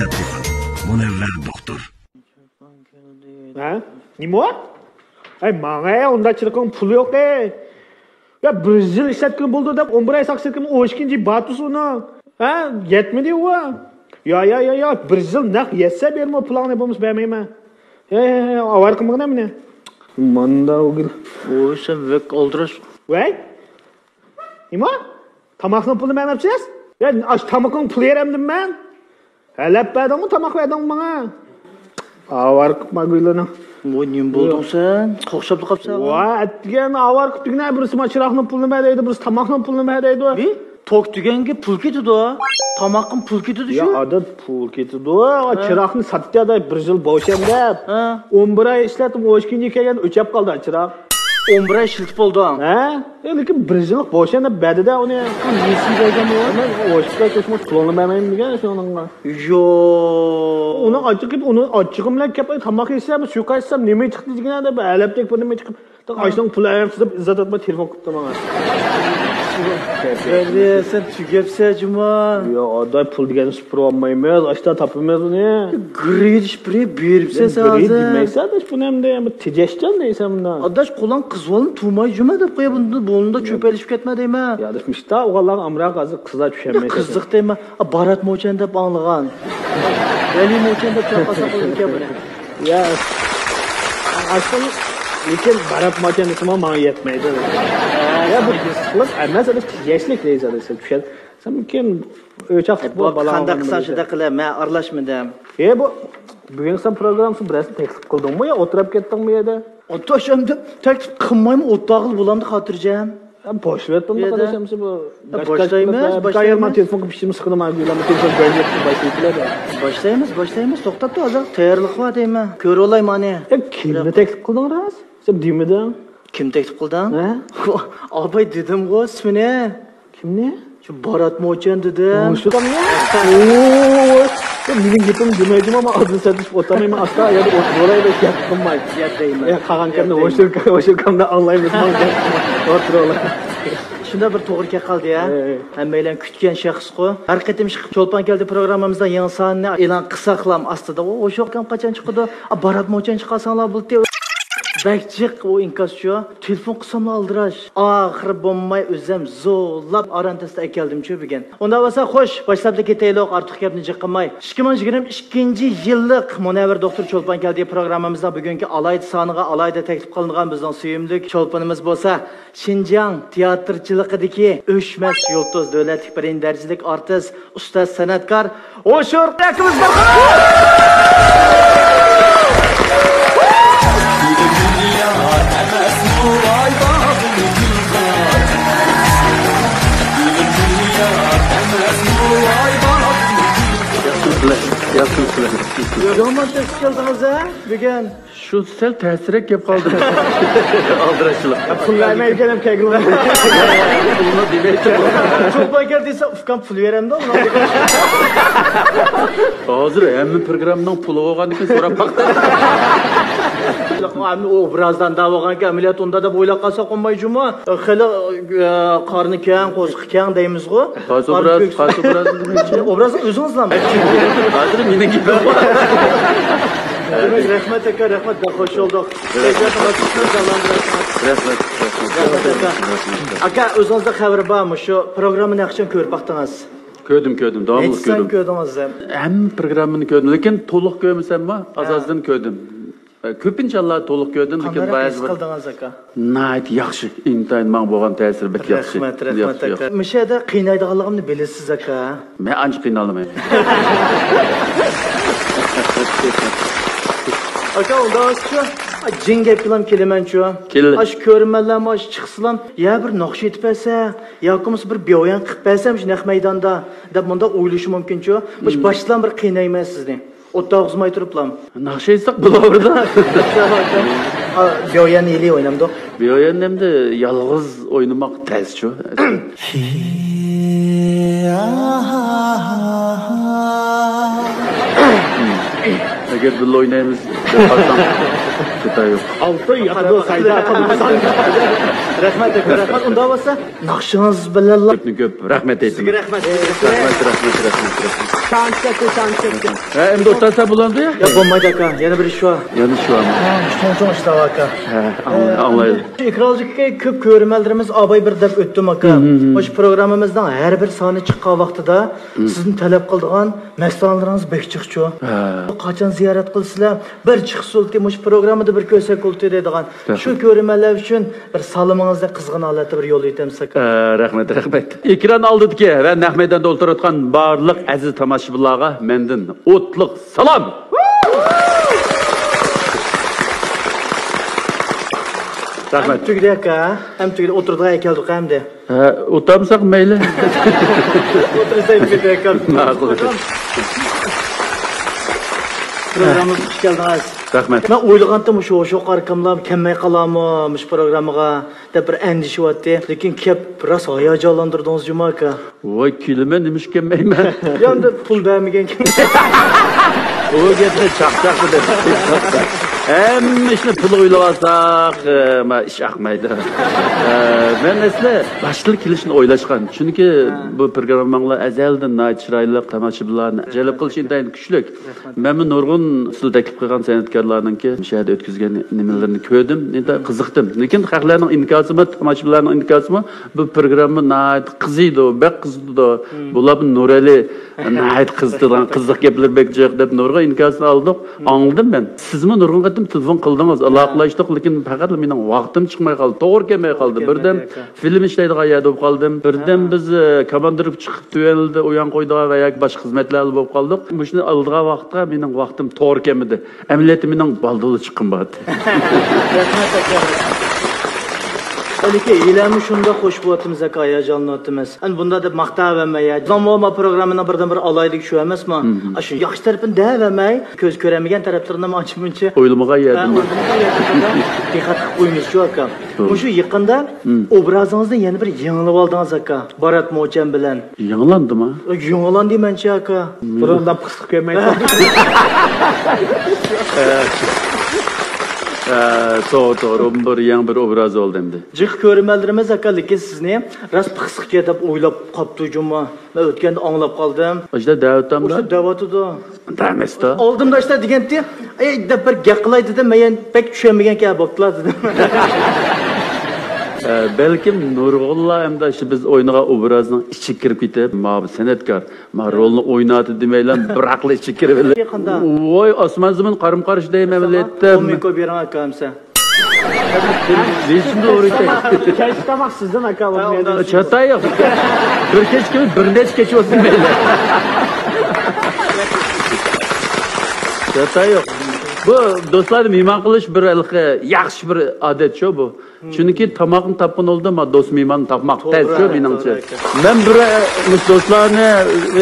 Latifov, Munevver doktor. Ha? Nima? Ay, menga undachiliqning puli yo'q ey. Ya bir yil ishlatgan bo'ldi deb 11 oy saqchilgan o'shkinchi batus uni. Ha? Yetmidi u. Ya, bir yil naq yetsa berma pulni bo'lmas bermayman. Avar qilmag'ina meni. Manda o'gil. Sen vek oldurash. Voy. Nima? Tamoqning pulini men olibsiz? Ya, ash tamoqning puli beramdim men. Halab berdingmi tamoq berding menga? Avar qilmag'ilani. Voy, nim bo'lding sen? Qo'xshabli qolibsan. Voy, atgan avar qilibdigina birisi chiroqning pulini beradi, birisi tamoqning pulini beradi. Tok deganga pul ketadi. Tomoqning pul ketadi shu. Ya, odat pul ketadi. Chiroqni satdi bir yil bo'sham deb. 11 oy ishlatib, o'shkinga kelgan o'chab qoldi chiroq. 11 oy ishlatib bo'ldim. Ha? Lekin bir yil bo'sham deb berdi-da uni. Nesi berganmi? Men o'shga ko'chmoq pulini bermayman degan shuningga. Yo. Uni ochig'im bilan kelib tamoq yesam, shu qaysam nima chiqdi degan deb alabdek bir nima chiqib. Ashdan pul ayamsiz deb izzat etma telefon qilibdi menga. Sen tugapsan juma. Yo, oday pul deganni supurib olmaymiz, ashdan topamiz uni. Gredish biri beribsan sen hozir. Gred demaysan, buni ham ham tejashdan deysan bundan. Adash qo'lan qizvolni turmay juma deb qo'ya bunda cho'palishib ketma deyman. Ya deshmishda o'g'illar amroq hozir qizlar tushamaydi. Qiziq deyman. Barat mochan deb anglagan. Vali mochan deb chaqasa qo'ygan buni. Ya. Aslida lekin barat mochan desam menga yetmaydi. Ya bu qilib emas, tejashlik deysan tushadi. Sen kim o'choq futbol balan. Qanday qilsa qila, men aralashmadim. Bu bugun sen programmasi biroz taklif qildingmi yo o'tirib ketdingmi yerda? O'tashimda taklif qilmayman, o'tag'il bo'lamdi xotirjam. Boshlayapman qarashamsiz bu. Boshlaymiz. Telefon qilib ishimiz qildim, uylarni telefon boshlayapmiz. Boshlaymiz. To'xtab hozir tayyorlik qilib deyman. Ko'r olay mani. Kimni taklif qilding ras? Sen demiding? Kim taklif qilding? Albay dedim-ku, ismini. Kimni? Shu Barat Mochan dedim. Shu qamni? Mening gapim demaydim ama adını satışıp otamayman. Asla yani o'tirib gap qilmaydi. Deyman. Qag'ankamda o'shirkamda anlaymiz. O'tirib. Shunda bir to'g'ri kelib qoldi ya. Hammalar kutgan shaxs-ku. Har qatim Cho'lpon keldi programmamizda yangi sonni e'lon qilsak ham astida o'sha ham qachon chiqadi? Barat Mochan chiqasanlar bo'ldi. Bakchiq o inkasçı telefon qilsam aldirash. Oxiri bo'lmay o'zim zo'rlab arantasida keldim-chu bugun. Unda bo'lsa xo'sh, boshlab ketaylik, ortiq gapni jiqilmay. 2022-yillik Munevver doktor Cho'lpon keldi programmamizda bugungi alayda soniga alayda taklif qilingan bizning suyimli Cho'lponimiz bo'lsa, Xinjiang teatrchiligidagi o'chmas yulduz davlatlik birinchi darajalik artist, ustoz san'atkor O'shur akamiz bor. Yo'ldan keldingiz ha? Bugun shu sel ta'sirga kelib qoldim. Aldirashchilik. Pullarni aytganim kelgan. Pulni demaydi. Cho'lpon keldi desa, ufkam pul beramda uni. Hozir hamma programmaning puli bo'lgandan keyin so'rab baqdi. O birazdan davoganki ameliyat unda da bo'ylab qolsa qo'ymay juma. Xili qorni keng, qo'ziq keng deymiz-ku. Hozir biroz demoqchi. Obraz o'zingizdanmi? Hozir meni gapim bor. Rahmat aka, rahmat, xush bo'ldik. Rahmat. Aka, o'zingizda xabar bormi? Shu programmani qachon ko'rib baqdingiz? Ko'rdim, davomli ko'rdim. Ko'rdingiz. Hamma programmani ko'rdim, lekin to'liq ko'rmasammi, azozdan ko'rdim. Ko'pincha to'liq ko'rdim, lekin ba'zi bir qildingiz aka. Nayt yaxshi, intayin men bo'lgan ta'sir bit yaxshi. Rahmat aka. Mishada qiynaydiganligimni bilasiz aka. Men ancha qiynalmayman. Aka, unda shu jingga bilan kelaman-chu. Ash ko'rmanlarmi, ash chiqsam, ya bir naqsh etib bersa, yoki bir beoyan qilib bersam shu naq maydonda deb bunda o'ylashi mumkin-chu. Boshdan bir qiynayman sizni. O'tog'izmay turiblam. Naqsh etsak bo'laverdi. Beoyan eli o'ynamdi. Beoyan hamda yolg'iz o'ynamoq tez-chu. Eğer birlikte oynayımız, Çatay yok. Altı yapıda sayda atalım. Rahmat aka, rahmat. Unda bo'lsa, naqshingiz bilan Köpnü köp, rahmet eylesin. rahmat. Rahmet. Şans çekti, şans çekti. Hem de otarsa bulandı ya. Ya bo'lmaydi aka, yana bir ish bor. Yanlış şu an. Cho'ng ishlar aka. Anlayalım. Ekralcıkka ko'p ko'rmalarimiz abay bir deb o'tdim aka. O'sha programmamizdan har bir soni chiqqan vaqtida sizni talab qiladigan mahsulotlaringiz bekchiqchu. Qachon ziyorat qilsizlar, bir chiqsulti o'sha programmada bir ko'rsak qildi deydigan. Shu ko'rmalar uchun bir salomingizni qizg'in holatda bir yo'l etamiz aka. Rahmet. Ekran aldıdaki ve Nahmeydan'da o'tirayotgan barliq aziz tomoshabinlarga mendan o'tliq salom. Rahmet. Tugdi aka, ham tugdi o'tirdigan keldik hamda. O'tamsak mayli. O'tirsak ketdi aka. Ma'qul. Programımız hoş geldiniz. Rahmet. Ben o'ylagandim şu qarkamlar kelmay qolammi shu programmaga deb bir endişe etdi. Lekin kep biraz hayajonlantirdingiz Juma aka. Voy kilime nimish kelmayman. Endi pul bermagan kim? O gapni chaqchaq deb. Hamma ishni pul o'ylasak, ish aqmaydi. Men asli boshliq kelishni o'ylashgan. Chunki bu programmalar azaldan chiroyli tomoshabinlarni jalb qilish intayin kuchli. Men nurg'un usul taklif qilgan san'atkorlarninki shahada o'tkazgan nimalarni ko'rdim, endi qiziqdim. Lekin xalqlarning inkosimi, tomoshabinlarning inkosimi bu programma nayt qiziydi, bek qizdi. Bular Nurali nayt qizdiran, qiziq gaplar bekjiq deb nurg'un inkosini oldik. Anladım ben. Sizmi nurg'un qatim telefon qildingiz, aloqalashdik, lekin faqat mening vaqtim chiqmay qoldi, to'g'ri kelmay qoldi. Birdan film ishlaydigan yerda bo'lib qoldim. Birdan biz komandirib chiqib tuveldi, o'yan qo'ydigan va yoki boshqa xizmatlar bo'lib qoldik. Shuni oldigan vaqtga mening vaqtim to'g'ri kelmadi. Amaliyotda mening baldoli chiqqan bo'ldi. Halbuki ilanı şunda hoş buatımız aka hayajonlanatimiz. Hani bunda da maqta vermeye, zamlama programına birden bir alaydık şu emasmi? Şu yaxshi tarafini da vermey, ko'z ko'ramagan taraflarini ham ochibuncha. O'ylamagan yerdim. Diqqat qilib qo'ymiz shu aka. Shu yaqinda obrazingizni yana bir yangilab oldingiz aka. Barat Mo'chan bilan. Yangilandimi? Yangilandi mencha aka. Buradan qısık görmeyi. To'g'ri, bir yangi bir obraz oldu endi. Jiq ko'rmalarimiz aka, lekin sizni rost pixsiqga deb o'ylab qopdi Juma. Men o'tganda anglab qoldim. O'sha da'vatdami? O'sha da'vatida. Damesta. Oldimda ishlar deganda, deb bir gap qilay dedim, men pek tushunmagan gap bo'ptilar dedim. Belkim Nurg'ullo hamda shu biz o'ynagan obrazning ichiga kirib ketib, ma san'atkor, ma rolni o'ynadi demaylar, bir aqli ichiga kirib. Voy, osmon zamin qarim-qarish deyman amaliyotda. Komiko beraman akamsa. Lekin to'g'ri ekan. Keç tamam sizden aka. Chatay yo'q. Bir kech kimi bir necha kech o'tsin deylar. Chatay yo'q. Bu do'stlar mehmon qilish bir yaxshi bir odat-ku bu. Chunki tomoqni topgan oldi, ma do'st mehmonni topmoq tez-ku meningcha. Men bir do'stlarni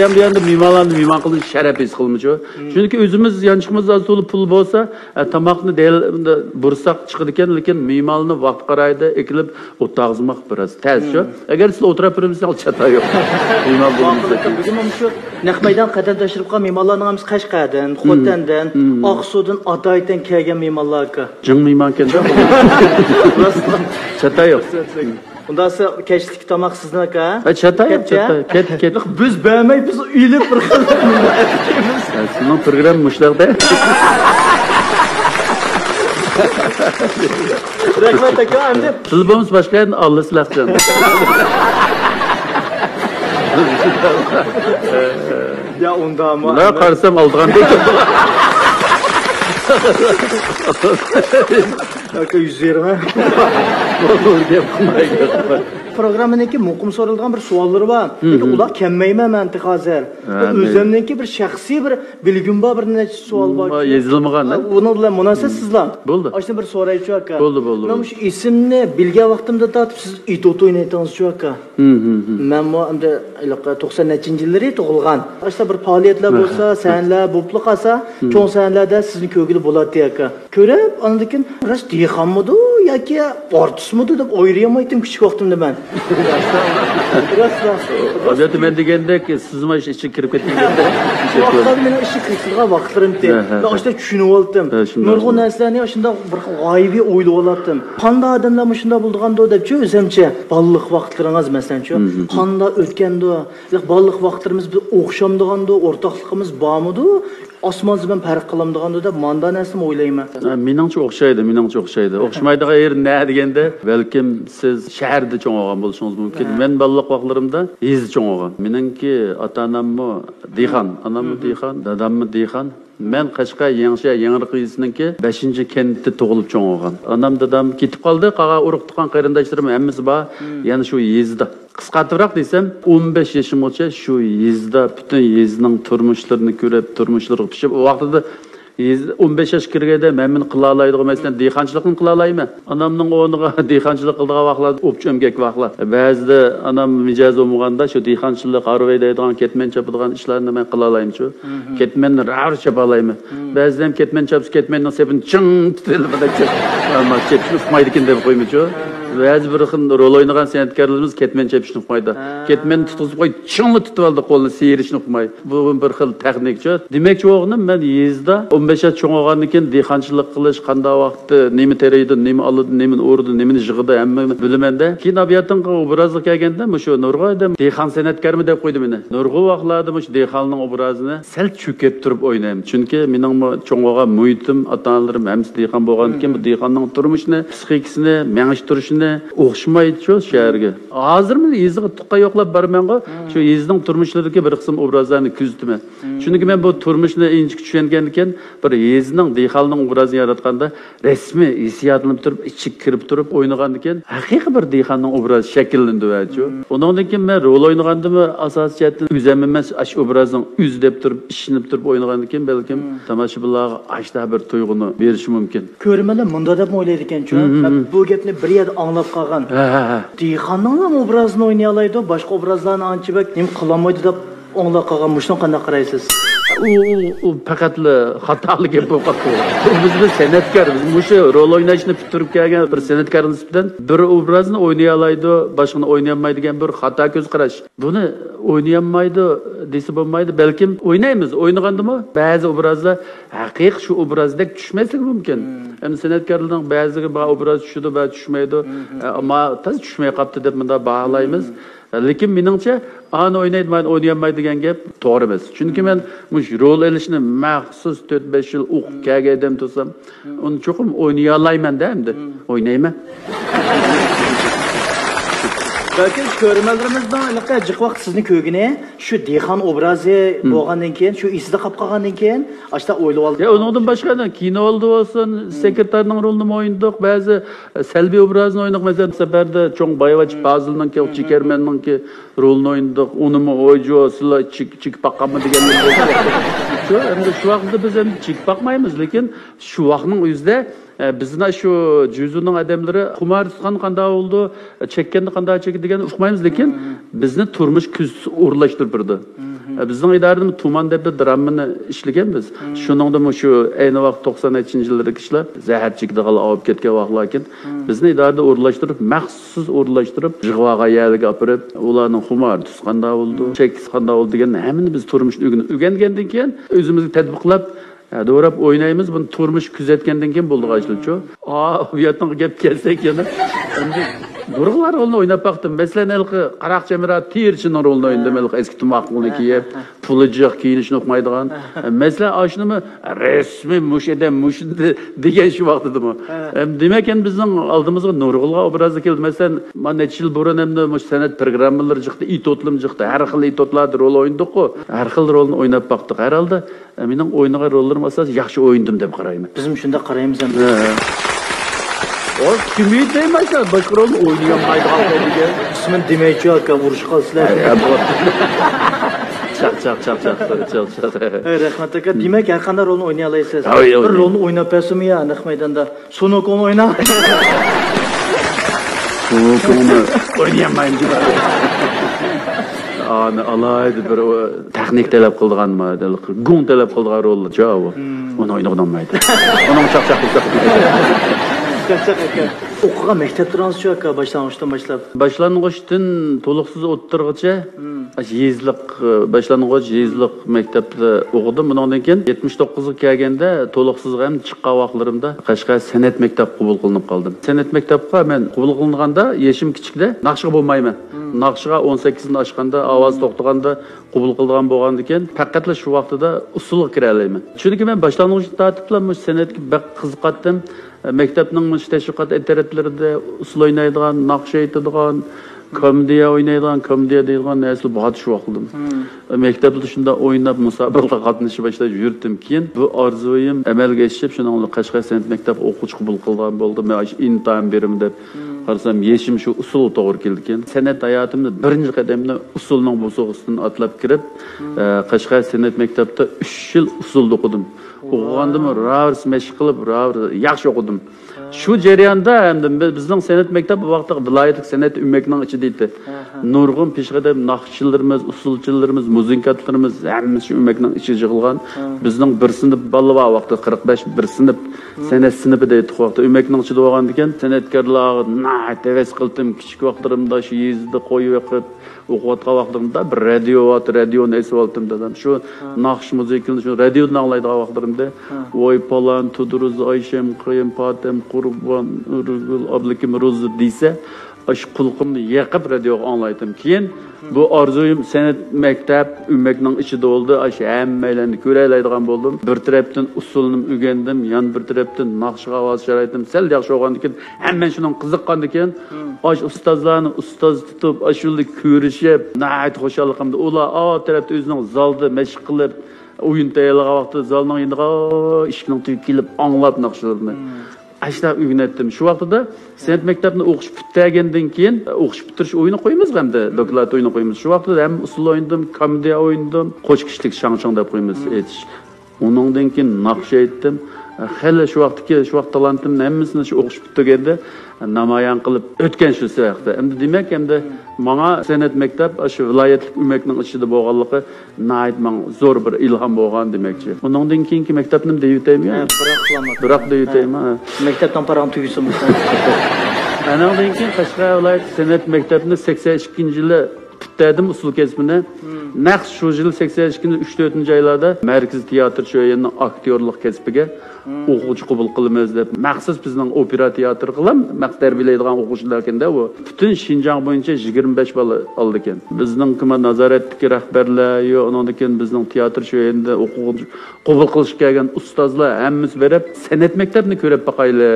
ham endi mehmonlarni mehmon qilish sharaf his qilmoqchi. Chunki o'zimiz yanchiqimiz asuli pul bo'lsa, tomoqni bursak chiqadi ekan, lekin mehmonni vaqt qaraydi, ekilib o'tag'izmoq biroz tez-ku. Agar siz o'tirib turibsiz, chatay yo'q. Mehmon bo'lmasa. Bizim shu Naqmaydan qadam tashrif qilgan mehmonlarimiz Qashqardan, Xotandan, Oqsudan, Ataydan kelgan mehmonlar aka. Jing mehmon ekan. Chatay yo'q. Undasi kechlik tomoq sizdan aka. Chatay yo'q, ket. Biz bermay, biz uyilib bir xil. Sizning program mushlarda. Rahmat aka, endi Tilbimiz boshqa endi Allah silahdan. ya undami. Ne qarsam oldigandek. Aka 120. Programınınki muqim so'ralgan bir savollari bor. Lekin ular kelmayman menti hozir. O'zimninki bir shaxsiy bir bilgim bor, bir necha savol bor. Yezilmagan. Buni bilan munosib sizlar. Bo'ldi. Oshni bir so'raychi aka. Bo'ldi. Men shu ismni bilgan vaqtimda tatib siz it o'ynayotgansiz shu aka. Men bu endi 90-yillari tug'ilgan. Oshda bir faoliyatlar bo'lsa, sanlar bo'pli qolsa, cho'ng sanlarda sizni ko'gili bo'ladi aka. Ko'rib, ondan keyin ras dehqonmidi yoki artistmidi deb o'ylayolmaydim kichik vaqtimda men. Albatta men degandek siz mana shu ichga kirib ketganda Vaqtlar meni ishi qilgan vaqtlarim edi. Men o'shda tushunib oldim. Nurg'un narsalarni shunda bir g'oyibiy o'ylab olardim. Qanday odamlar shunda bo'lganda debchi o'zimcha balliq vaqtlaringiz masalanchi qanday o'tganda, balliq vaqtlarimiz biz o'xshamdiganda, o'rtoqligimiz bormidi? Osmon bilan farq qilamdiganda deb manda narsani o'ylayman. Meningcha o'xshaydi. O'xshamaydigan yer nima deganda, balkim siz shaharda cho'ng'olgan bo'lishingiz mumkin. Men balliq vaqtlarimda yezda cho'ng'olgan. Meningki ota-onammi dehqon, onammi dehqon, dadammi dehqon. Men Qashqar Yangiq yezidagi 5-kentda tug'ilib cho'ng'olgan. Onam dadam ketib qoldi, qaga urug' tuqqan qarindoshlarim hammasi bor, yana shu yezda. Qisqatroq desam, 15 yoshimgacha shu yezda butun yezning turmushlarini ko'rib, turmushlari pishib, o vaqtida 15 yosh kirganda men qila oladigan masalan dehqonchilikni qila olayman. Onamning o'rniga dehqonchilik qildigan vaqtlar o'pchimgak vaqtlar. Ba'zida onam mijoz bo'lmaganda shu dehqonchilik arvoy deydigan ketmen chopadigan ishlarni men qila olayman-chu. Ketmenni rar chapa olayman. Ba'zida ham ketmen chopsa ketmenning sepini ching tutilib ketadi. Ammo chepishni uqmaydi ekan deb qo'ymaychu. Ba'zi bir xil rol o'ynagan san'atkorlarimiz ketmen chepishni uqmaydi. Ketmenni tutqizib qo'yib chingni tutib oldi qo'lni siyirishni uqmaydi. Bu bir xil texnikcha. Demakchi o'g'lim men yezda 15 yosh cho'ng'olgandan keyin dehqonchilik qilish qanday vaqtda nima teraydi, nima oladi, nima o'rdi, nima yig'idi hammani bilamanda. Keyin abiyatin obrazga kelganda shu Nurg'oyda dehqon san'atkormi deb qo'ydi meni. Nurg'oy vaqtlarda shu dehqonning obrazini sal cho'kib turib o'ynayman. Chunki mening cho'ng'olgan muhitim, ota-onalarim hammasi dehqon bo'lgandan keyin bu dehqonning turmushini, psixikasini, mengish turishini o'xshamaydi-chu shaharga. Hozirmi yezga tuqqa yo'qlab bormanqa, shu yezning turmushlaridagi bir qism obrazlarni kuzataman. Chunki men bu turmushni inchik tushungan ekan, bir yezning dehqonning obrazini yaratganda rasmiy hissiyotlanib turib, ichib kirib turib o'ynagandan keyin haqiqiy bir dehqonning obrazi shakllandi-chu. Undan keyin men rol o'ynagandimmi asosiyatdan o'zim emas, ash obrazning o'z deb turib, ishinib turib o'ynagandan keyin balkim tomoshabinlarga ashta bir tuyg'uni berish mumkin. Ko'rmalar munda deb o'ylaydi ekan-chu. Bu gapni bir yerda anglab qolgan. Dehqonning ham obrazini o'ynay oladi, boshqa obrazlarni anchibak nima qilolmaydi deb anglab qolgan. Mushuni qanday qaraysiz? U faqatli xatoli gap bo'lib qoldi. Biz san'atkor, mushu rol o'ynashni bitirib kelgan bir san'atkor nisbatan bir obrazni o'ynay oladi, boshqani o'ynay olmaydigan bir xato ko'z qarash. Buni o'ynay olmaydi desa bo'lmaydi, balkim o'ynaymiz. O'ynagandimi ba'zi obrazlar haqiqiy shu obrazdek tushmasligi mumkin. Ham san'atkorlarning ba'ziga bu obraz tushadi, ba'zi tushmaydi. Ammo tez tushmay qoldi deb bunda bog'laymiz. Lekin meningcha ani o'ynaydi, men o'ynayolmaydi degan gap to'g'ri emas. Chunki men mush rol elishni maxsus 4-5 yil o'qib kelgandim desam, uni cho'qim o'ynay olmayman-da endi. O'ynayman. Balki ko'rmallarimizdan iliqqa jiq vaqt sizni ko'gini shu dehqon obrazi bo'lgandan keyin, shu esida qolib qolgandan keyin, ashta o'ylab oldim. Ya undan boshqa kino oldi bo'lsin, sekretarning rolini o'ynadik, ba'zi salbiy obrazni o'ynadik. Masalan, safarda cho'ng Boyevach Fazilning Chekermanning rolini o'ynadik. Unimi o'yjo, sizlar chik baqqanmi deganlar bo'ldi. Endi shu vaqtda biz ham chik baqmaymiz, lekin shu vaqtning o'zida bizna shu juzuning odamlari xumar tutgan qanday bo'ldi, chekkanda qanday chekdi degan uqmaymiz, lekin bizni turmush kuz o'rlashtirib turdi. Bizning idaramiz tuman deb dramani ishlaganmiz. Shuningda shu ayni vaqt 93-yillardagi kishilar zahar chekdigan olib ketgan vaqtlar ekan, bizni idarada o'rlashtirib, maxsus o'rlashtirib, jig'vaga yerga olib, ularning xumar tutqanda bo'ldi, chekis qanday bo'ldi degan hammani biz turmushni o'rgangandan keyin o'zimizga tatbiqlab doğrab o'ynaymiz. Buni turmush kuzatgandan keyin bo'ldi g'ashilchu. Bu yerdan gap kelsak yana endi gurg'lar rolini o'ynab baqdim. Masalan, ilqi Qaraq Jamirat Tirchining rolini o'ynadim. Ilqi eski tumoqni kiyib, pulijiq kiyinishni o'qmaydigan. Masalan, oshnimi rasmiy mushada mushdi degan shu vaqtidimi. Demak, endi bizning oldimizga nurg'ulga obrazi keldi. Masalan, men necha yil burun endi mush san'at programmalari chiqdi, itotlim chiqdi. Har xil itotlarda rol o'ynadik-ku. Har xil rolni o'ynab baqdik. Herhalde mening o'ynagan rollarim asosan yaxshi o'yindim deb qarayman. Bizim shunda qaraymiz ham. O kimi deymasa boshqa rol o'ynayolmaydigan degan. Ismin demaychi aka urush qilsizlar. Chaq. Rahmat aka, demak har qanday rolni o'ynay olasiz. Bir rolni o'ynab bersammi ya naq maydonda? Sunokon o'yna. Sunokonni o'ynayolmayman deb. Ani alaydı bir texnik talab qildiganmi, gung talab qildigan rollar javob. Uni o'ynay olmaydi. Uni chaq. Chaq aka. O'qigan maktablaringiz-chi aka boshlang'ichdan boshlab? Boshlang'ichdan to'liqsiz o'ttirgacha yezliq boshlang'ich yezliq maktabda o'qidim. Bundan keyin 79 ga kelganda to'liqsiz ham chiqqan vaqtlarimda Qashqar san'at maktabi qabul qilinib qoldim. San'at maktabiga men qabul qilinganda yeshim kichikda naqshga bo'lmayman. Naqshga 18 ni oshganda, ovoz to'xtaganda qabul qilgan bo'lgandan keyin faqatla shu vaqtida usulga kira olmayman. Chunki men boshlang'ich tartiblar san'atga bak qiziqatdim. Maktabning tashviqot taraflarida usul o'ynaydigan, naqsh aytadigan, komediya o'ynaydigan, komediya deydigan narsa bor shu vaqtda. Maktabda shunda o'ynab musobaqaga qatnashib boshlab yurdim. Keyin bu orzuyim amalga oshib, shundan Qashqar san'at maktabi o'quvchi qabul qilgan bo'ldi. Men imtihon berim deb qarasam, yeshim shu usul to'g'ri keldi ekan. San'at hayotimda birinchi qadamda usulning bo'sog'isidan atlab kirib, Qashqar san'at maktabida 3 yil usul o'qidim. O'qigandim, ravrs mashq qilib, yaxshi o'qidim. Shu jarayonda hamda bizning san'at maktabi vaqtida viloyatlik san'at ummakining ichida edi. Nurg'un peshqadam naqshchilarimiz, usulchilarimiz, muzikantlarimiz hammasi shu ummakining ichiga yig'ilgan. Bizning bir sinf bolalar vaqtida 45 bir sinf san'at sinfida edi vaqtida ummakining ichida bo'lgandan keyin san'atkorlar na'tavis qildim. Kichik vaqtlarimda shu yezda qo'yib yoqib o'qiyotgan vaqtimda bir radioni esib oldim dedim. Shu naqsh muzikani shu radiodan anglaydigan vaqtlarimda voy Polan, Tudruz, Oyshem, Qo'yim, Fatim, Qurbon, Urgul, Ablakim, Ro'zi desa, shu qulqimni yaqib radioga anglaydim. Keyin bu orzuyim san'at maktab ummakning ichida bo'ldi. Shu hammalarni ko'raydigan bo'ldim. Bir tarafdan usulni o'rgandim, yan bir tarafdan naqshga ovoz sharoitim sal yaxshi bo'lgandan keyin hamma shundan qiziqqandan keyin ustozlarni ustoz tutib, ashulni ko'rishib, nəhayət xoşalliqimda ular o tarafda o'zining zalda mashq qilib, o'yin tayyorlagan vaqtda zalning yeniga ishning tuyib kelib anglab naqshlarni Ashlar o'rgandim. Shu vaqtda san'at maktabini o'qish bitgandan keyin o'qish bitirish o'yini qo'yamiz hamda doklad o'yini qo'yamiz. Shu vaqtda ham usul o'ynadim, komediya o'ynadim, qo'shkishlik shang-shang deb qo'yamiz aytish. Uningdan keyin naqsh aytdim. Hali shu vaqt talantimni hammasini shu o'qish bitganda namoyon qilib o'tgan shu vaqtda. Endi demak, endi menga san'at maktab shu viloyatlik ummakning ichida bo'lganligi nayt men zo'r bir ilhom bo'lgan demakchi. Undan keyingi maktabnim deyutaymi? Biroq deyutaymi? Maktabdan param tugisin. Andan keyin Qashqar viloyat san'at maktabini 82-yili bitdim usul kasbini. Naqsh shu yil 82-ni 3-4 oylarda Markaziy teatr sho'yining aktyorlik kasbiga o'quvchi qabul qilamiz deb maxsus bizning opera teatr qilam maqsad tarbiylaydigan o'quvchilar ekanda u butun Shinjang bo'yicha 25 bola oldi ekan. Bizning kuma nazoratdagi rahbarlar yo undan keyin bizning teatr sho'yinda o'quvchi qabul qilish kelgan ustozlar hammasi berib san'at maktabini ko'rib baqayli.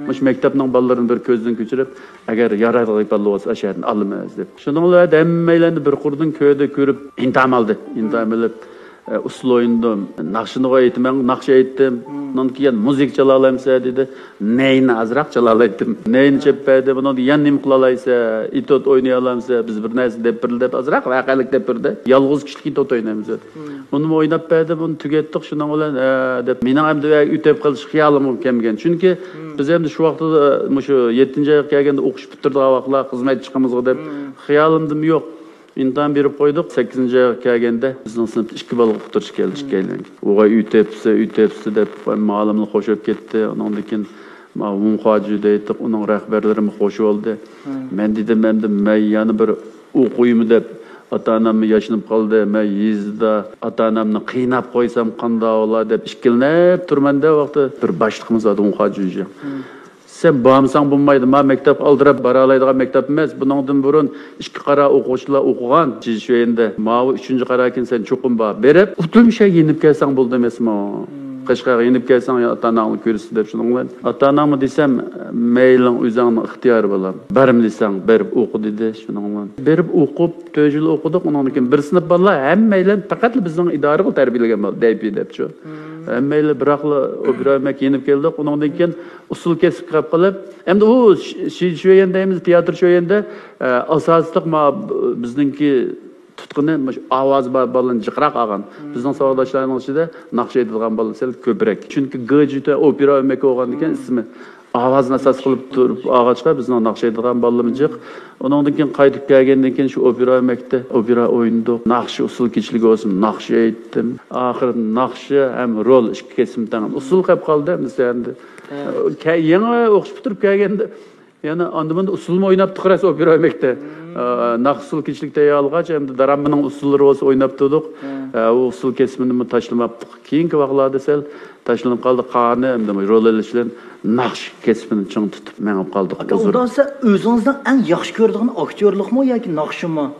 Mush maktabning bolalarini bir ko'zdan ko'chirib, agar yararli bola bo'lsa ashadni olamiz deb. Shuningla hammalarni bir qurdan ko'yda ko'rib intam oldi. Intam olib usul o'yindim, naqshini aytdim, naqsh aytdim. Bundan keyin muzik chala olamsa dedi. Neyni azroq chala oldim. Neyni chepadi, bundan yan nim qila olaysa, itot o'ynay olamsa, biz bir narsa deb birlab azroq vaqalik deb birdi. Yolg'iz kichik itot o'ynaymiz dedi. Buni o'ynab berdi, buni tugatdik, shundan bilan deb mening ham o'tib qilish xiyolim kelmagan. Chunki biz ham shu vaqtda shu 7-oyga kelganda o'qish bitirdigan vaqtlar xizmat chiqamizga deb xiyolimdim yo'q. İmtihan berib qo'ydik. 8-oyga kelganda bizning sinfda 2 bola o'qituvchi keldi. O'g'a uytepsi deb ma'lumni qo'shib ketdi. Undan keyin Munqoji deydi, uning rahbarlari qo'shib oldi. Men dedim, men yana bir o'qiymi deb ota-onamni yashinib qoldi. Men yezda ota-onamni qiynab qo'ysam qanday bo'lar deb ikkilanib turmanda vaqtda bir boshliqimiz bor Munqoji. Sen bağımsan bulmaydı. Ma mektep aldırıp baralaydıgan mektep emas. Bundan burun 2 qara o'quvchilar o'qigan Jishuyenda. Ma 3-chi qarakin sen cho'qim ba berib, utilmisha yenib kelsan bo'ldi emasmi? Qashqarga yenib kelsan ota-onangni ko'rsin deb shuninglar. Ota-onamni desam, mayling o'zingning ixtiyori bo'lar. Barim desang, berib o'qi dedi shuninglar. Berib o'qib, 4 yil o'qidik. Undan keyin bir sinf bolalar hammaylar faqat bizning idoraga tarbiyalagan bo'ldi, debchu. Hammaylar biroqla o'biramak yenib keldik. Undan keyin usul kesib qilib, endi u shu yendamiz teatr sho'yinda asosliq bizningki tutquni ovoz bolani jiqroq olgan. Bizning savodoshlarimizning ichida naqsh aytadigan bolalar sel ko'proq. Chunki G'jita opera o'mak bo'lgandan keyin ismi ovozni asos qilib turib og'achqa bizning naqsh aytadigan bolalarimiz jiq. Undan keyin qaytib kelgandan keyin shu opera o'makda opera o'yindik. Naqsh usul kechlik bo'lsin, naqsh aytdim. Oxir naqshi ham rol ikki kesimdan usul qilib qoldi. Biz endi Yangi o'qish bitirib kelganda yana andımında usulmu oynab tıkırası opera oynamekte. Naqsul kişilik tayalğaç hem de daramının usulları olsa oynab tutuq. O usul kesimini mi taşlamaptık. Keyinki vaqlarda sel taşlanıp qaldı qani hem de rol elişlerin naqş kesimini çıng tutup menip qaldık. Ondan siz özünüzden en yaxşı gördüğün aktörlükmü yoki naqşımı?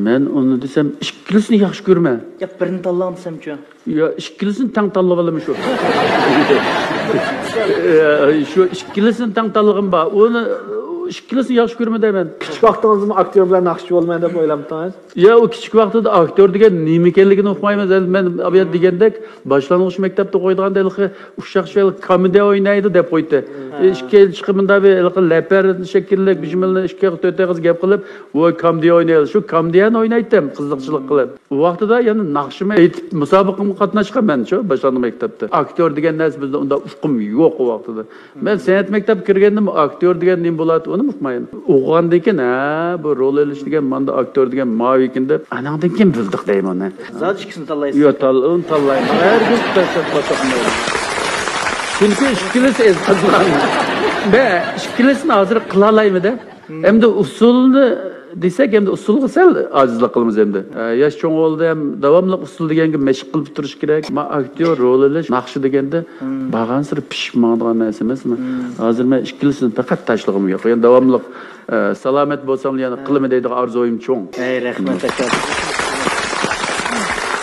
Men onu desem ikkilisini yaxshi ko'rman. Ya birini tanlam desemchi. Ya ikkilisini tang tanlab olaman shu. Shu ikkilisini tang tanlag'im bor. Uni ikkilisini yaxshi ko'rman deyman. Kichik vaqtingizda aktyor bilan naqshchi bo'lmayman deb o'ylabdingiz? Ya o kichik vaqtida aktyor degan nima ekanligini uqmaymiz. Men abiyat degandek boshlang'ich maktabda qo'ydiganda ushshaqcha komediya o'ynaydi deb qo'ydi. Ishga chiqimda bir lapar shekilli bijmilni ishga to'tag'iz gap qilib, "Voy komediya o'ynaydi." Shu komediyani o'ynaydim qiziqchilik qilib. U vaqtida yana naqshimni aytib musobaqamga qatnashganman shu boshlang'ich maktabda. Aktyor degan narsa bizda unda ufqim yo'q u vaqtida. Men san'at maktabiga kirgandim, aktyor degan nima bo'ladi uni uqmayman. O'qigandan keyin bu rol elish degan manda aktyor degan mavi ekan deb anaqdan keyin bildik deyman. Zat ikkisini tanlaysiz. Yo'q, tanlayman. Har kun tashabbus Çünkü işkilisi ezdilar. Ben işkilisini hazır kılalayım da. Hem de usulünü desek hem de usulü sel acizlik kılımız hem de. Yaş çoğun oldu hem devamlı usul degen gibi meşgul kılıp duruş gerek. Ma aktör rol eliş, nakşı degen de bağın sırı pişmanlığa nesimiz mi? Hazır ben işkilisini fakat taşlığım yok. Yani devamlı salamet bolsam yani kılımı deydik arzuim çoğun. Rahmet akar.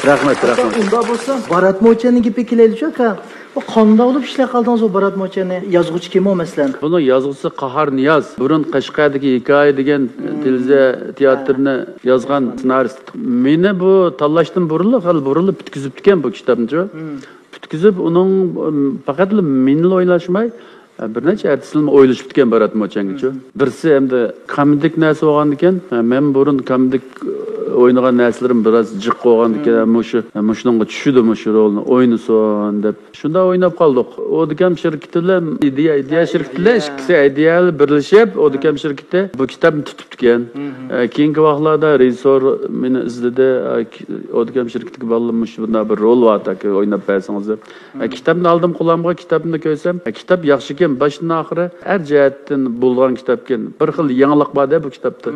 Rahmet. Unda bo'lsa, Barat Mo'chani gipi kelelichi aka. O qanday bo'lib ishlay qaldingiz o Barat Mo'chani? Yozuvchi kim o masalan? Bunu yazgısı Qahar Niyaz. Burun Qashqardagi hikoya degan tilze teatrini yozgan ssenarist. Meni bu tanlashdan burilib bitkizib ekan bu kitobni. Bitkizib uning faqat meni o'ylashmay bir necha artistlarni o'ylashib ekan Barat Mo'changa. Birsi hamda komedik narsa bo'lgan ekan. Men burun komedik oynagan narsalarım biraz jiq qo'ygan ekan. Mushunga tushdi shu rolni o'ynasin deb. Shunda o'ynab qoldik. Odikam shirkatlar ideya shirkatlar ikkisi ideal birlashib Odikam shirkati bu kitobni tutib ekan. Keyingi vaqtlarda rejissor meni izladi. Odikam shirkatiga bog'lanmış bunda bir rol bor aka o'ynab bersangiz deb. Kitobni oldim qo'limga, kitobni ko'rsam, kitob yaxshi ekan, boshidan oxiri har jihatdan bo'lgan kitob ekan. Bir xil yangilik bor bu kitobda.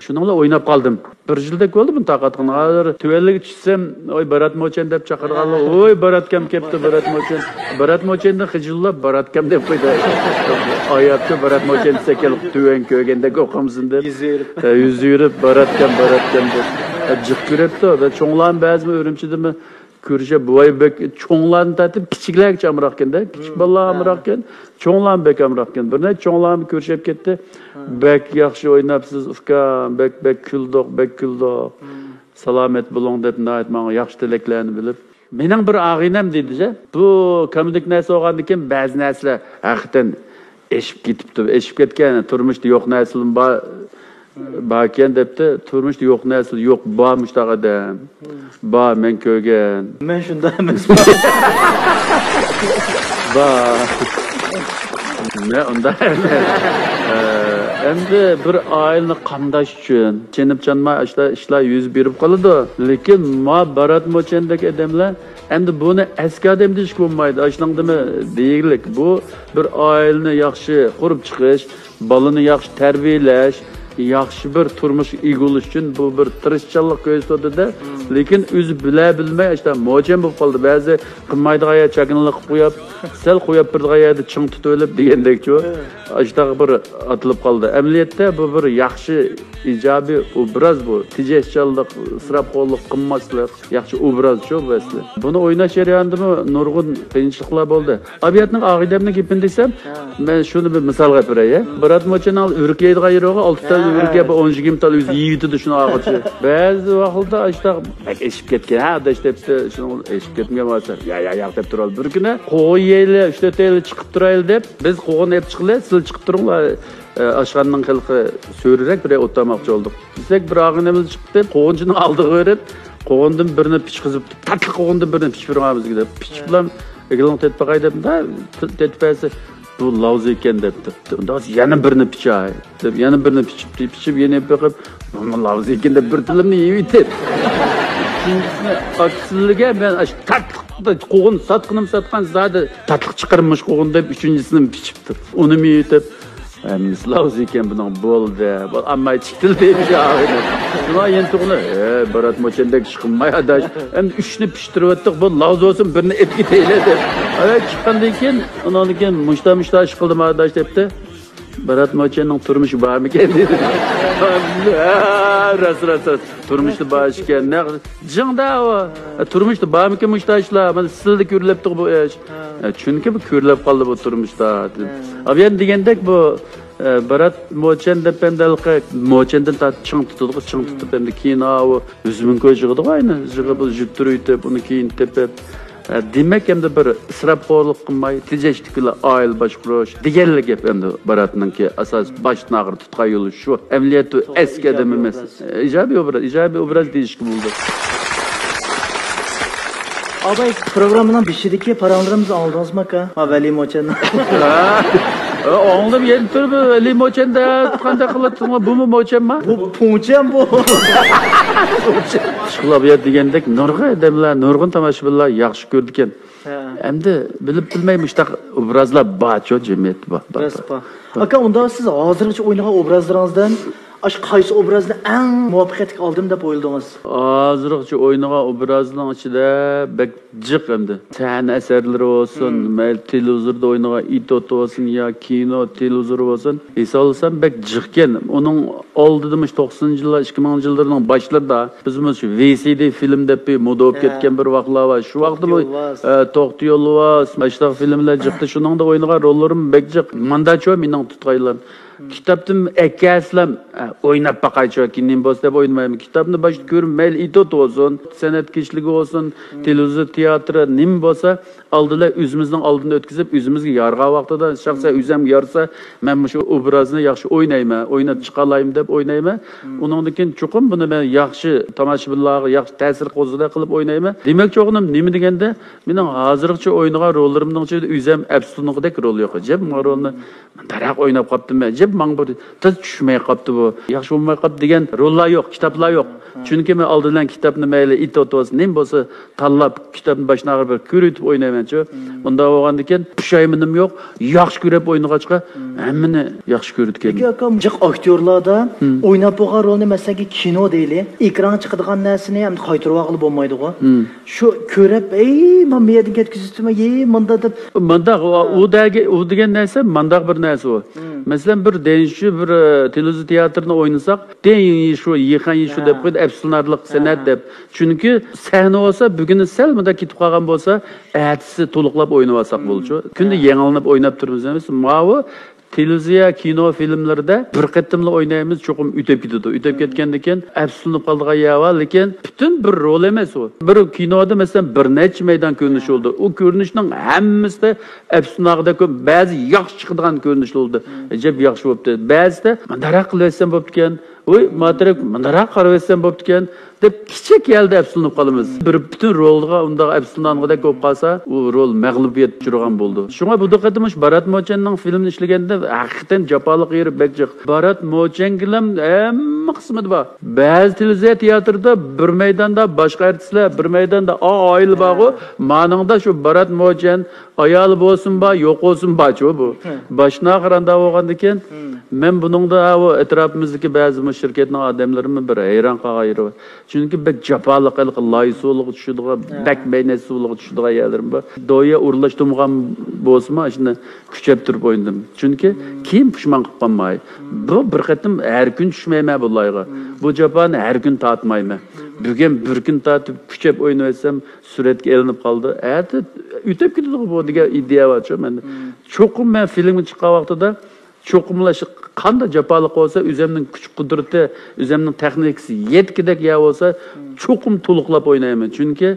Shuningla o'ynab qoldim. Bir yilda ko'rdim buni taqatqin. Hozir tuvalliga tushsam, "Oy Barat Mo'chan" deb chaqirganlar. "Oy Baratkam kelibdi, Barat Mo'chan." Barat Mo'channi xijillab Baratkam deb qo'ydi. Oyatga Barat Mo'chan desa kelib tuvan ko'rganda o'qimsin deb. Yüz yurib Baratkam deb. Jiq ko'ribdi va cho'nglan ba'zi o'rimchidimi ko'risha buvoy bek cho'nglarni tatib kichiklarga amroq ekanda, kichik bolalar amroq ekan, cho'nglar bek amroq ekan. Bir necha cho'nglarni ko'rishib ketdi. Bek yaxshi o'ynabsiz, ukam, bek kuldoq. Salomat bo'ling deb menga yaxshi tilaklarni bilib. Mening bir og'inam dedi-ja, bu komedik narsa bo'lgandan keyin ba'zi narsalar haqiqatan eshib ketibdi. Eshib ketgan turmushda yo'q narsalar bor. Baken debdi, turmushda yo'q narsa yo'q, bormish taqadam. Bor, men ko'rgan. Men shunda emasman. Bor. Ne unda. Endi bir oilani qamdash uchun chenib-chanmay ishlar yuz berib qoladi. Lekin Barat Mo'chandagi odamlar endi buni eski odam deyish bo'lmaydi. Ashlandimi deylik. Bu bir oilani yaxshi qurib chiqish, bolani yaxshi tarbiyalash, yaxshi bir turmush egilish uchun bu bir tirishchanlik ko'rsatadi-da. Lekin o'zi bilmay işte Mo'chan bo'lib qoldi. Ba'zi qilmaydigan chakinlik qo'yib, sal qo'yib birg'ayada ching tutib olib degandek-ku. İşte bir atılıb qoldi. Amaliyotda bu bir yaxshi ijobiy obraz bu. Tijashchanlik, isrofxo'rlik qilmaslik, yaxshi obraz-ku bu asli. Buni o'ynash jarayonida nurg'un qiyinchiliklar bo'ldi. Abiyatning og'idamni gapini desam, men shuni bir misol gapiray. Barat Mo'channing o'riklaydigan yeri 6 ta o'rikga 10-20 ta o'zi yeydi shuni og'ichi. Ba'zi vaqtda işte eshib ketgan, ha adash debdi, shuni eshib ketgan bo'lsa, ya deb turadi. Bir kuni qo'y yeyli, 3-4 yeyli chiqib turayli deb, biz qo'g'ini olib chiqib chiqib turinglar. Aşğanның xilqi so'rirak bir o'tmoqchi bo'ldik. Bizek bir og'inimiz chiqdi, qo'g'inchini oldiga berib, qo'g'indan birini pichqizib, tatli qo'g'indan birini pichiramiz deb. Pichib bilan egiling tetpaqay deb, tetpasi bu lavz ekan debdi. Unda yana birini pichay deb, yana birini pichib yana yo'qib, bu lavz ekan deb bir tilimni yeyib Üçüncüsünü aksiliğe ben tatlıqda qoğun satqan zaten tatlık çıkarmış qoğun deb üçüncüsünü biçipti. Onu mu yutib Slav ekan buning bo'ldi. Amma chiqtil deydi abi. Shuna endi to'g'ri, Barat Mochendek chiqmay adash. Endi 3 ni pishtirib bu laz olsun birini et ketayli deb. Chiqqandan keyin undan keyin mushta chiqildim adash debdi. Barat Mochenning turmushi bormi ekan dedi. Ras. Turmushda bor ekan. Jingda turmushda bormi ekan mushta ishlar. Mana sizda ko'rilibdi bu ish. Chunki bu ko'rilib qoldi bu turmushda. Abi endi degandek bu Barat Mochen deb pendalqa Mochendan ching tutib endi keyin o o'zimin ko'jig'idi ayni jig'i bu juttirib uni keyin tepib demak endi bir isrofxo'rlik qilmay tejashlikla oil boshqarish deganlik gap endi Baratninki asos boshdan og'ir tutgan yo'li shu amaliyoti eski odam emas ijobiy obraz deyishga bo'ldi. Abay programının bishidagi paralarimizni oldingizmi aka? Vali Mochendan. Oğlum yeni tür bu limoçende qanday qilyapsizmi? Bumi mo'chenmi? Bu po'chan bu. Chiqlab yer degandek nurg'un odamlar, nurg'un tomoshabinlar yaxshi ko'rdi ekan. Endi bilib bilmaymi shtaq obrazlar bor-ku jamiyat bor. Aka unda siz hozirgacha o'ynagan obrazlaringizdan qaysi obrazni eng muvaffaqiyatga oldim deb o'yladingiz? Hozirgacha o'ynagan obrazning ichida bak jiq endi. Sahna asarlari olsun, televizorda o'ynagan itot olsun yo kino, televizor olsun. Esolsam bak jiqkan. Uning oldida 90-yillar, 2000-yillarning boshlarida bizimiz shu VCD film deb moda bo'lib ketgan bir vaqtlar var. Shu vaqtda bu To'xti yo'lvas, mashhur filmlar jiqdi. Shuningda o'ynagan rollarim bak jiq. Mandacho mening tutqaylar. Kitaptım ekaslam oynab baqaycha keyin bo'lsa deb o'ynamayman. Kitapni boshda ko'rib mayli itot olsun, san'at kechligi olsun, televizor teatri nim bo'lsa oldilar o'zimizning oldinda o'tkazib, o'zimizga yarg'a vaqtida shaxsan o'zim yarsa men shu obrazni yaxshi o'ynayman, o'ynab chiqalayim deb o'ynayman. Undan keyin chuqum buni men yaxshi tomoshabinlarga yaxshi ta'sir qo'zida qilib o'ynayman. Demak cho'g'im nima deganda mening hozirgacha o'ynagan rollarimning ichida o'zim absurdlik rol yo'q. Jeb rolni daraq o'ynab qoldim. Mang bir tiz tushmay qolibdi bu. Yaxshi bo'lmay qolib degan rollar yo'q, kitoblar yo'q. Chunki men oldindan kitobni mayli itotos nim bo'lsa tanlab kitobni boshdan og'ir bir ko'ritib o'ynayman-ku. Bunda bo'lgandan keyin pushayminim yo'q. Yaxshi ko'rib o'ynag'achqa hammani yaxshi ko'rdik. Aka, jiq aktyorlarda o'ynab bo'lgan rolni masalan kino deyli, ekran chiqadigan narsani ham qaytarib olib bo'lmaydi-ku. Shu ko'rib, men bu yerdan ketkizibman, menda deb. Menda u degan narsa, menda bir narsa u. Masalan bir denshi bir televizor teatrni o'ynasak, deyin shu yexan shu deb qo'ydi, afsunarlik san'at deb. Chunki sahna olsa, bugun sal munda ketib qolgan bo'lsa, ertasi to'liqlab o'ynab olsak bo'ldi-ku. Kunda yangilanib o'ynab turibmiz emas. Mavi televiziya, kino filmlarida bir qatimli o'ynaymiz, cho'qim o'tib ketadi. O'tib ketgandan keyin afsunib qoldigan yava, lekin butun bir rol emas u. Bir kinoda masalan bir necha maydon ko'rinish oldi. U ko'rinishning hammasida afsunag'ida ko'p, ba'zi yaxshi chiqadigan ko'rinish oldi. Ajab yaxshi bo'libdi. Ba'zida mandarak qilyapsam bo'libdi ekan. Oy, matrak mandarak qarayapsam bo'libdi ekan deb kichik keldi afsunib qolamiz. Bir butun rolga unda afsunangida ko'p qolsa, u rol mag'lubiyat uchragan bo'ldi. Shunga bu diqqatimiz Barat Mochenning filmini ishlaganda haqiqatan japoliq yeri bekjiq. Barat Mochengilam hamma qismida bor. Ba'zi televiziya teatrida bir maydonda boshqa artistlar, bir maydonda oila bor. Maningda shu Barat Mochen ayol bo'lsin ba, yo'q bo'lsin bacho bu. Boshna qaranda bo'lgandan keyin men buningda o atrofimizdagi ba'zi shirkatning odamlarimni bir hayron qolgan. Chunki bek japoliq loyisolug tushadigan, bek beynasuvlig tushadigan yerlarim bor. Doya urlashtirmagan bo'lsa, shuni kuchab turib o'ynadim. Chunki keyin pushmon qilib qolmay. Bu bir qatim har kun tushmayman bu loyiga. Bu japoni har kun tatmayman. Bugun bir kun tatib kuchab o'ynaysam suratga elinib qoldi. Erta o'tib ketadi bu degan ideya bor-ku menda. Cho'qim men filmga chiqqan vaqtida cho'qimlash qanday japoliq bo'lsa, o'zimning kuch qudrati, o'zimning texnikasi yetkidek ya bo'lsa, cho'qim to'liqlab o'ynayman. Chunki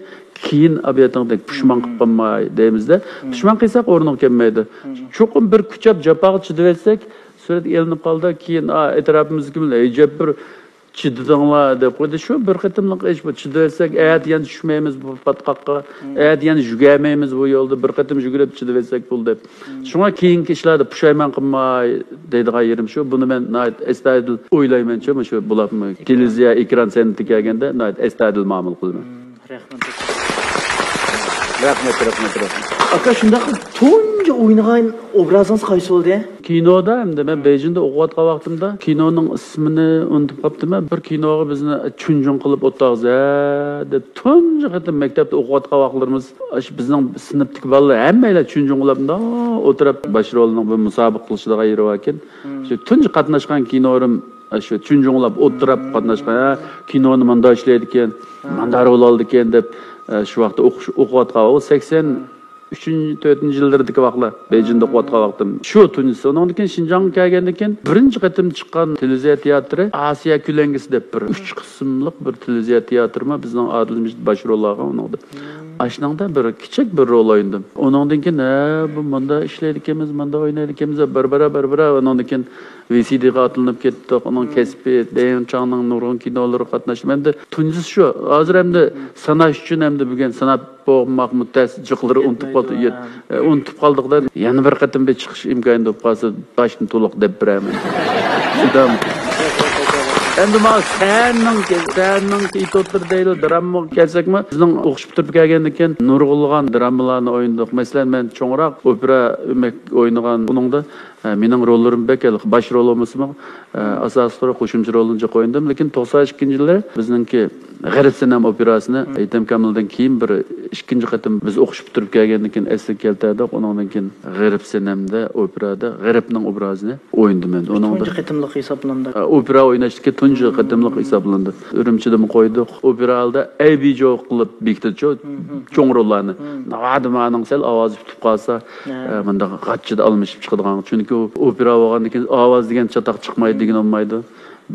keyin abiyatingdek pushmon qilib qolmay deymizda. Pushmon qilsak o'rniga kelmaydi. Cho'qim bir kuchab japoq chidib etsak, surat elinib qoldi, keyin atrofimizga ijab bir chidadinglar deb qo'ydi. Shu bir qitimliq ish bu. Chidaversak, ayat yana tushmaymiz bu patqoqqa. Ayat yana yugamaymiz bu yo'lda. Bir qitim yugurib chidaversak pul deb. Shunga keyingi ishlarda pushaymon qilmay deydigan yerim shu. Buni men astoydil o'ylaymancha, shu bo'lapmi? Televiziya ekran senati kelganda astoydil ma'mul qilaman. Rahmat. Aka shundoq tunji o'ynagan obrazingiz qaysi bo'ldi? Kinoda hamda men Beijingda o'qiyotgan vaqtimda kinoning ismini unutib qolibdim. Bir kinoga bizni chunjun qilib o'taqza deb tunji qatim maktabda o'qiyotgan vaqtlarimiz bizning sinfdagi bolalar hammalar chunjun qilib o'tirib bosh rolning bir musobaqa qilishiga yurib ekan. Shu tunji qatnashgan kinorim shu chunjunlab o'tirib qatnashgan kinoni manda ishlaydi ekan, manda rol oldi ekan deb shu vaqtda o'qiyotgan o 83-4 yillardagi vaqtlar Beijingda o'qiyotgan vaqtim. Shu Tunisda undan keyin Xinjiangga kelgandan keyin birinchi qatim chiqqan televiziya teatri Asiya Kulangisi deb bir 3 qismliq bir televiziya teatrima bizning Adilimiz bosh rol olgan unda. Ashnangda bir kichik bir rol o'ynadim. Undan keyin bu manda ishlaydi ekanmiz, manda o'ynaydi ekanmiz, bir undan keyin VCD'ga atlanıp ketdik. Onun kesbi, Deyim Çağ'ın nurgun kinoları qatnaşdım. Hem de Tunis şu, hazır hem de sanaş üçün hem de bugün sanat boğmak müddet cıqları unutup kaldıklar. Yani bir qatım bir çıkış imkanı da qalsa başını toluq deb biraman. Şudam. Endi senin itotlar deyil, drama kelsakmi? Bizning o'qishib turib kelgandan keyin nurg'ulg'an dramalarni o'ynadik. Masalan, men cho'ngroq opera o'ynagan buningda mening rollarim bekal bosh rol olmasmi? Asosli qo'shimcha rolini qo'yindim, lekin 92-yillar bizningki G'arib sinema operasini Aytam Kamildan keyin bir ikkinchi qatim biz o'qishib turib kelgandan keyin asli keltirdik. Undan keyin G'arib sinemada operada G'aribning obrazini o'ynadim men. Tunji qatimliq hisoblanadi. Opera o'ynashga tunji qatimliq hisoblandi. Urumchida qo'ydik. Operalda ABJO qilib bekitdi cho'ng rollarni. Navadmaning sal ovozi tutib qolsa, bunda g'atchida almashib chiqadigan. Chunki opera bo'lgandan keyin ovoz degan chataq chiqmaydi degan olmaydi.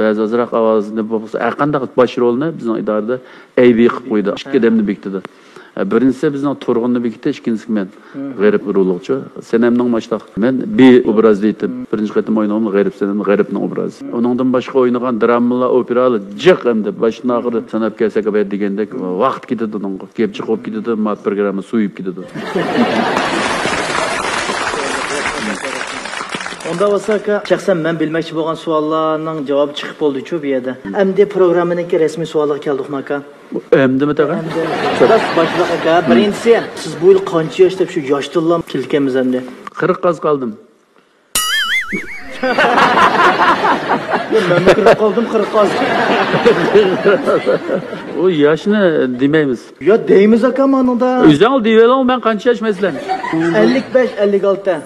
Ba'zi azroq ovozni bo'lsa, har qanday bosh rolni bizning idorada AB qilib qo'ydi. Ikki odamni bekitdi. Birinchisi bizning Turg'unni bekitdi, ikkinchisi men G'arib rolchi. Senemning mashtaq. Men bir obraz deydim. Birinchi qatim o'ynadim G'arib senem, G'aribning obrazi. Uningdan boshqa o'ynagan dramalar, operalar jiq endi boshdan oxiri sanab kelsak degandek vaqt ketadi unga. Kepchi qo'yib ketadi, mat programma suyib ketadi. Onda bo'lsa aka, shaxsan men bilmoqchi bo'lgan savollarning javobi chiqib bo'ldi-ku bu yerda. Endi programmaning rasmiy savoliga keldik aka. Endi tag'a? So'raz boshliq aka, birinchisi, siz bu yil qancha yoshda shu yoshtillam kelganmiz endi? 40 qaz qoldim. Men 40 qoldim, 40 qaz. O yoshni demaymiz. Yo deymiz aka meningda. O'zing deyvelang, men qancha yosh masalan? 55, 56.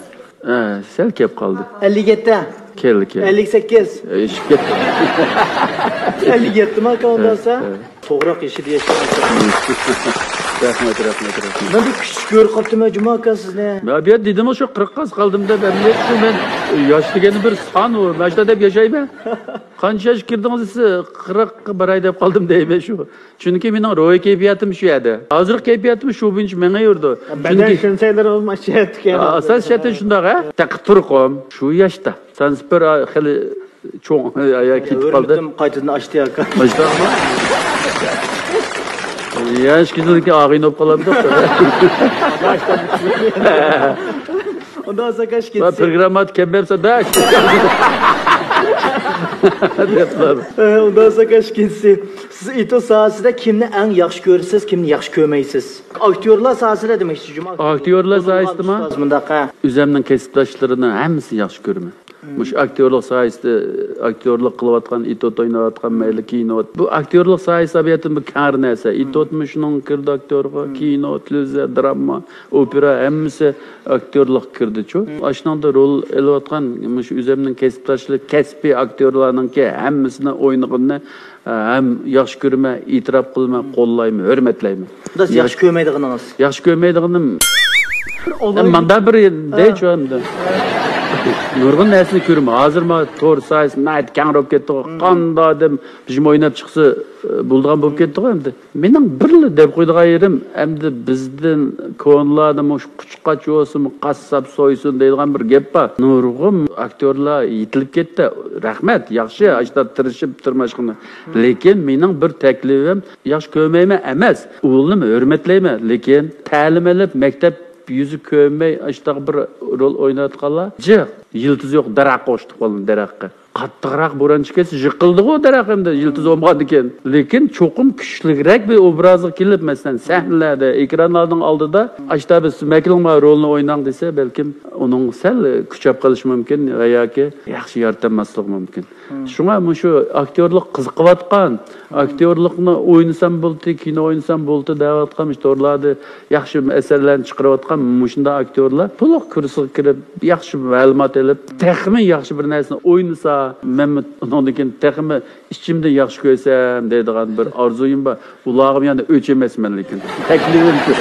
Sel kep qoldi. 57. Keldi. 58. Eshib ketdi. 57 mi aka ondasa? To'g'ri eshidi yashayapsiz. Rahmat. Ben bir küçük görüp kaptım Cuma aka sizni. Ben bir dedim o şu 40 qaz qaldim da ben yosh degani bir son o. Majda deb yashayman. Qancha yosh kirdingiz siz? 41 ay deb qoldim deyman shu. Chunki mening ro'y kayfiyatim shu edi. Hozir kayfiyatim shu bo'yicha menga yurdi. Chunki shunchaylar olmashyapti. Asos shati shundoq a? Taqturqom shu yoshda. Sanspir xili cho'ng aya ketib qoldi. Qaytadan ochdi aka. Majdaqmi? Yaş gidildi ağın op kalabilir. Ondan sonra kaç gitsin. Ben programat kembemse de. Ondan sonra kaç gitsin. Siz ito sahasında kimni en yaxşı görürsünüz, kimni yaxşı görmeysiz? Aktyorlar sahasında demek istiyorum. Aktyorlar sahasında mı? Üzemden kesiptaşlarını hemisi yaxşı görmem. Muş aktyorluq sayesinde aktyorluq qilayotgan itot o'ynayotgan mayli kino. Bu aktyorluq sayesinde tabiatim bir kar narsa. Itotmi shuning kirdi aktyorga, kino, televiziya, drama, opera hammasi aktyorluq kirdi-ku. Ashnanda rol olayotgan mush o'zimning kesibdoshlik, kasbiy aktyorlarningki hammasini o'ynaganini ham yaxshi ko'rma, e'tirof qilma, qo'llayman, hurmatlayman. Siz yaxshi ko'rmaydiganingiz. Yaxshi ko'rmaydiganim. Manda bir deychi hamda. nurg'un narsani ko'raman. Hozir men to'g'ri sayt nayt kang bo'lib ketdi. Qanday odam bizim o'ynab chiqsa bo'lgan bo'lib ketdi-ku endi. Mening birli deb qo'ydigan yerim endi bizdan ko'nlarni mush quchqach bo'lsin, qassab so'ysin deydigan bir gap bor. Nurg'un aktyorlar yetilib ketdi. Rahmat, yaxshi, ashta tirishib turmashqini. Lekin mening bir taklifim, yaxshi ko'rmayman emas. O'g'limni hurmatlayman, lekin ta'lim olib maktab yüzü ko'may ashta bir rol o'ynatganlar. Jiq, yildiz yo'q, daraxt qo'shdi qo'lni daraxtga. Qattiqroq bo'ron chiqsa, yiqildi-ku daraxt endi yildiz olmagan ekan. Lekin cho'qim kuchliroq bir obrazga kelib, masalan, sahnalarda, ekranlarning oldida ashta biz makilma rolni o'ynang desa, balkim uning sal kuchab qolishi mumkin yoki yaxshi yaratilmasligi mumkin. Shunga shu aktyorlik qiziqayotgan, aktyorlikni o'ynasam bo'ldi, kino o'ynasam bo'ldi deyotgan ishtorlarda yaxshi asarlarni chiqarayotgan mushunda aktyorlar to'liq kursiga kirib, yaxshi ma'lumot olib, texmi yaxshi bir narsani o'ynasa, men undan keyin texmi ichimda yaxshi ko'rsam deydigan bir orzuyim bor. Ulog'im yana o'chemasman lekin. Taklifim shu.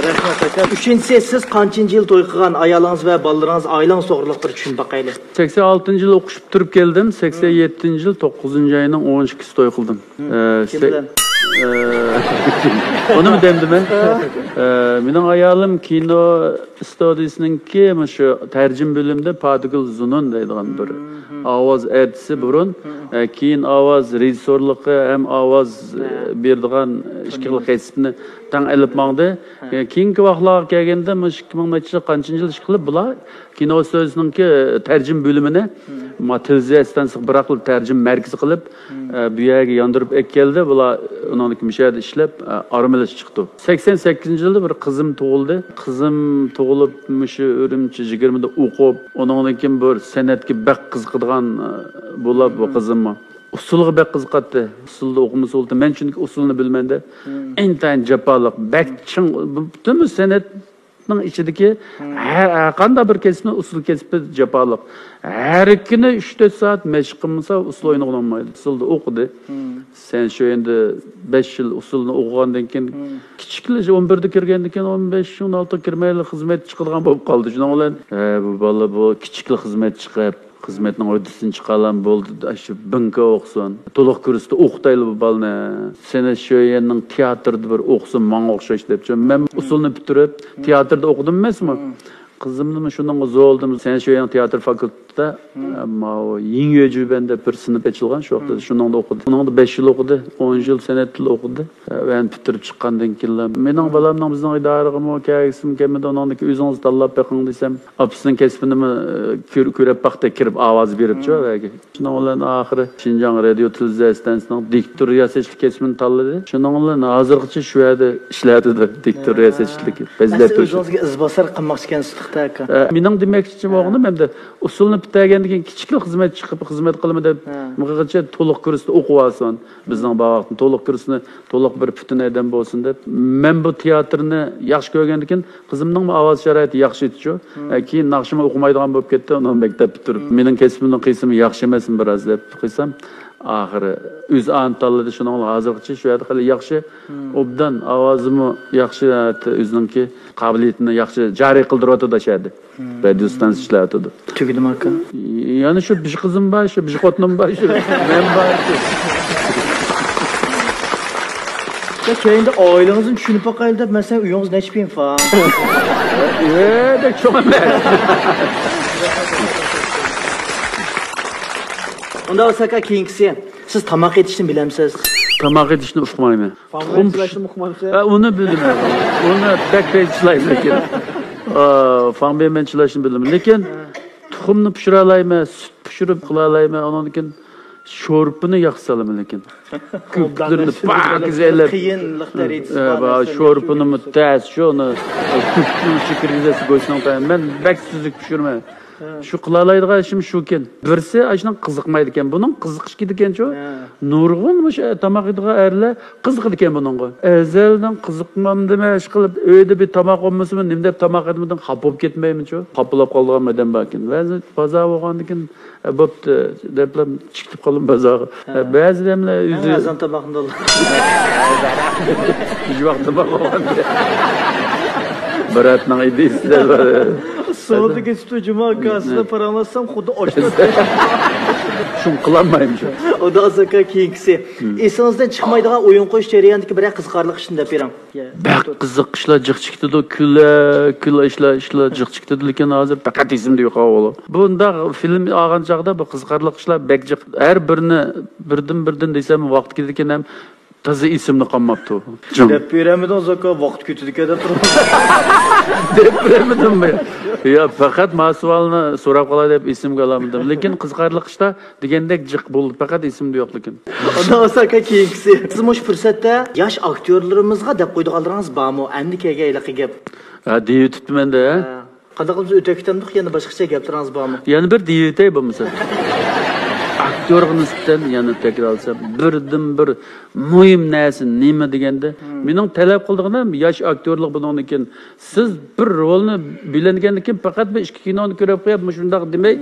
Rahmat aka. Uchinchisi siz qancha yil to'y qilgan ayolingiz va bolalaringiz oilangiz to'g'riliq bir tushunib boqaylik. 86-yil o'qishib turib keldim. 87-yil 9-oyning 12-sida to'y qildim. Kim bilan? Onu mu demdim ben? Benim ayolim kino studiyasininki shu tarjim bölümde Padigul Zunun deydigan bir ovoz artisti burun, keyin ovoz rejissyorligi ham ovoz berdigan ishqillik kasbini tang ilib mangdi. Keyingi vaqtlarga kelganda 2000 qancha yil ish qilib bular kino studiyasininki tarjim bölümüne matrizasiyadan biroq tarjim markazi qilib bu yerga yondirib keldi. Bular uning mishada ishlab armilish chiqdi. 88-yilda bir qizim tug'ildi. Qizim tug'ilib shu Urumchi 20da o'qib, undan keyin bir san'atga baq qiziqadigan bo'lib bu qizim. Usulga baq qiziqadi. Usulda o'qimasa bo'ldi. Men chunki usulni bilmanda intayin japaliq, baq ching butun san'at ichidagi har qanday bir kesibni usul kesib japaliq. Har kuni 3-4 soat mashq qilmasa usul o'ynay olmaydi. Usulda o'qidi. Sen shu endi 5 yil usulni o'qigandan keyin kichiklar 11da kirgandan keyin 15-16 kirmayli xizmat chiqadigan bo'lib qoldi. Shuning bilan bu bola bu kichikli xizmat chiqib xizmatning o'rdisini chiqalan bo'ldi. Shu binka o'qsin. To'liq kursda o'qitayli bu balni. Seni shu yerning teatrda bir o'qsin, menga o'xshash deb. Men usulni bitirib teatrda o'qidim emasmi? Qizimni shundan zo'ldim. Sen shu yerning teatr fakultetida ammo Yingyoju benda bir sinf ochilgan shu vaqtda shundan o'qidi. Uningda 5 yil o'qidi, 10 yil san'at tili o'qidi. Men bitirib chiqqandan keyin mening balamning bizning idoragami kaysim kelmadi. Uningda o'zingiz tanlab beqing desam, opsining kasbini ko'rib paxta kirib ovoz beribchi va shundan bilan oxiri Xinjiang radio televiziya stansiyasining diktor riyosatchilik kasbini tanladi. Shundan bilan hozirgacha shu yerda ishlardi diktor riyosatchilik. Bizlar o'zingizga izbosar qilmoqchi ekansiz. Mening demoqchim o'g'lim endi usulni bitirgandan keyin kichik xizmat chiqib xizmat qilma deb mug'acha to'liq kursda o'qib olsin. Bizning vaqtni to'liq kursni to'liq bir butun adam bo'lsin deb. Men bu teatrni yaxshi ko'rgandan keyin qizimning ovoz sharoiti yaxshi edi-ku. Keyin naqshima o'qimaydigan bo'lib ketdi. Uni maktab bitirib mening kasbimning qismi yaxshi emasmi biroz deb qo'ysam oxiri o'z antalida shuni hozirgacha shu yerda hali yaxshi obdan ovozimi yaxshi o'ziningki qobiliyatini yaxshi joriy qildiryapti dashadi. Radio stansiya ishlayapti. Tugdim aka. Ya'ni shu bir qizim bor, shu bir xotinim bor, shu men bor. Keyinda oilangizni tushunib boqaylik deb, masalan, uyingiz necha bin fan? Dek cho'q emas. Unda aka keyingisi, siz tamoq etishni bilamsiz? Tamoq etishni uqmayman. Familashni muhimmansa. Uni bilmayman. Uni backpage lekin. Familmen chilashni bilaman. Lekin tuxumni pishira olayman, sut pishirib qila olayman. Undan keyin sho'rpini yaxshi olaman lekin. Ko'plarni pakizalab qiyinlik darajasi bor. Sho'rpini mutas, shuni ko'pni shikrizasi go'shtni qo'yaman. Men baksizlik pishirmayman. Shu qilalaydigan ishim shu ekan. Birsi ashundan qiziqmaydi ekan. Buning qiziqish ekan-ku. Nurg'un o'sha tamoq yedigan erlar qiziqdi ekan buningga. Azaldan qiziqmam demay ish qilib, uyda bir tamoq olmasam, nima deb tamoq yedimdan xafa bo'lib ketmayman-ku. Xapalab qolgan odam bor ekan. Ba'zi bozor bo'lgandan keyin bo'pti deb chiqib qolib bozorga. Ba'zi damlar o'zi azon tamoqni oldi. Shu vaqtda bo'lgan. Baratning ideyasi Soğudu geçti cuma akasına paranlatsam xudu oştu. Şunu qılanmaymış. O da azaka keyingisi. Esinizden çıkmaydigan oyun qo'yish jarayonidagi bir qiziqarli ishni deb bering. Bak qiziq ishlar jiq chiqdi, kula ishlar jiq chiqdi, lekin hozir faqat esimda yo'q avvalo. Bunda film olgan chog'da bu qiziqarli ishlar bek jiq. Har birini birdan desam vaqt ketgan ham toza esimni qolmabdi. Deb beramidan azaka vaqt ketdi deb turib. Deb beramidanmi? Ya faqat masvalni so'rab qolay deb esimga olamadim. Lekin qiziqarli ishlar degandek jiq bo'ldi, faqat esimda yo'q lekin. Onda azaka keyingisi. Siz mush fursatda yosh aktyorlarimizga deb qo'ydiganlaringiz bormi? Endi kelgan gap. Ha, deyibman-da. Qanday qilib o'takdandik, yana boshqacha gaplaringiz bormi? Yana bir deyitay bo'lmasa. Aktyorga nisbatan yana takrorlasam, birdan bir muhim narsa nima deganda, mening talab qildig'im yosh aktyorlik bo'lgandan keyin siz bir rolni bilangandan keyin faqat bir ikki kinoni ko'rib qo'yib, shundoq demay,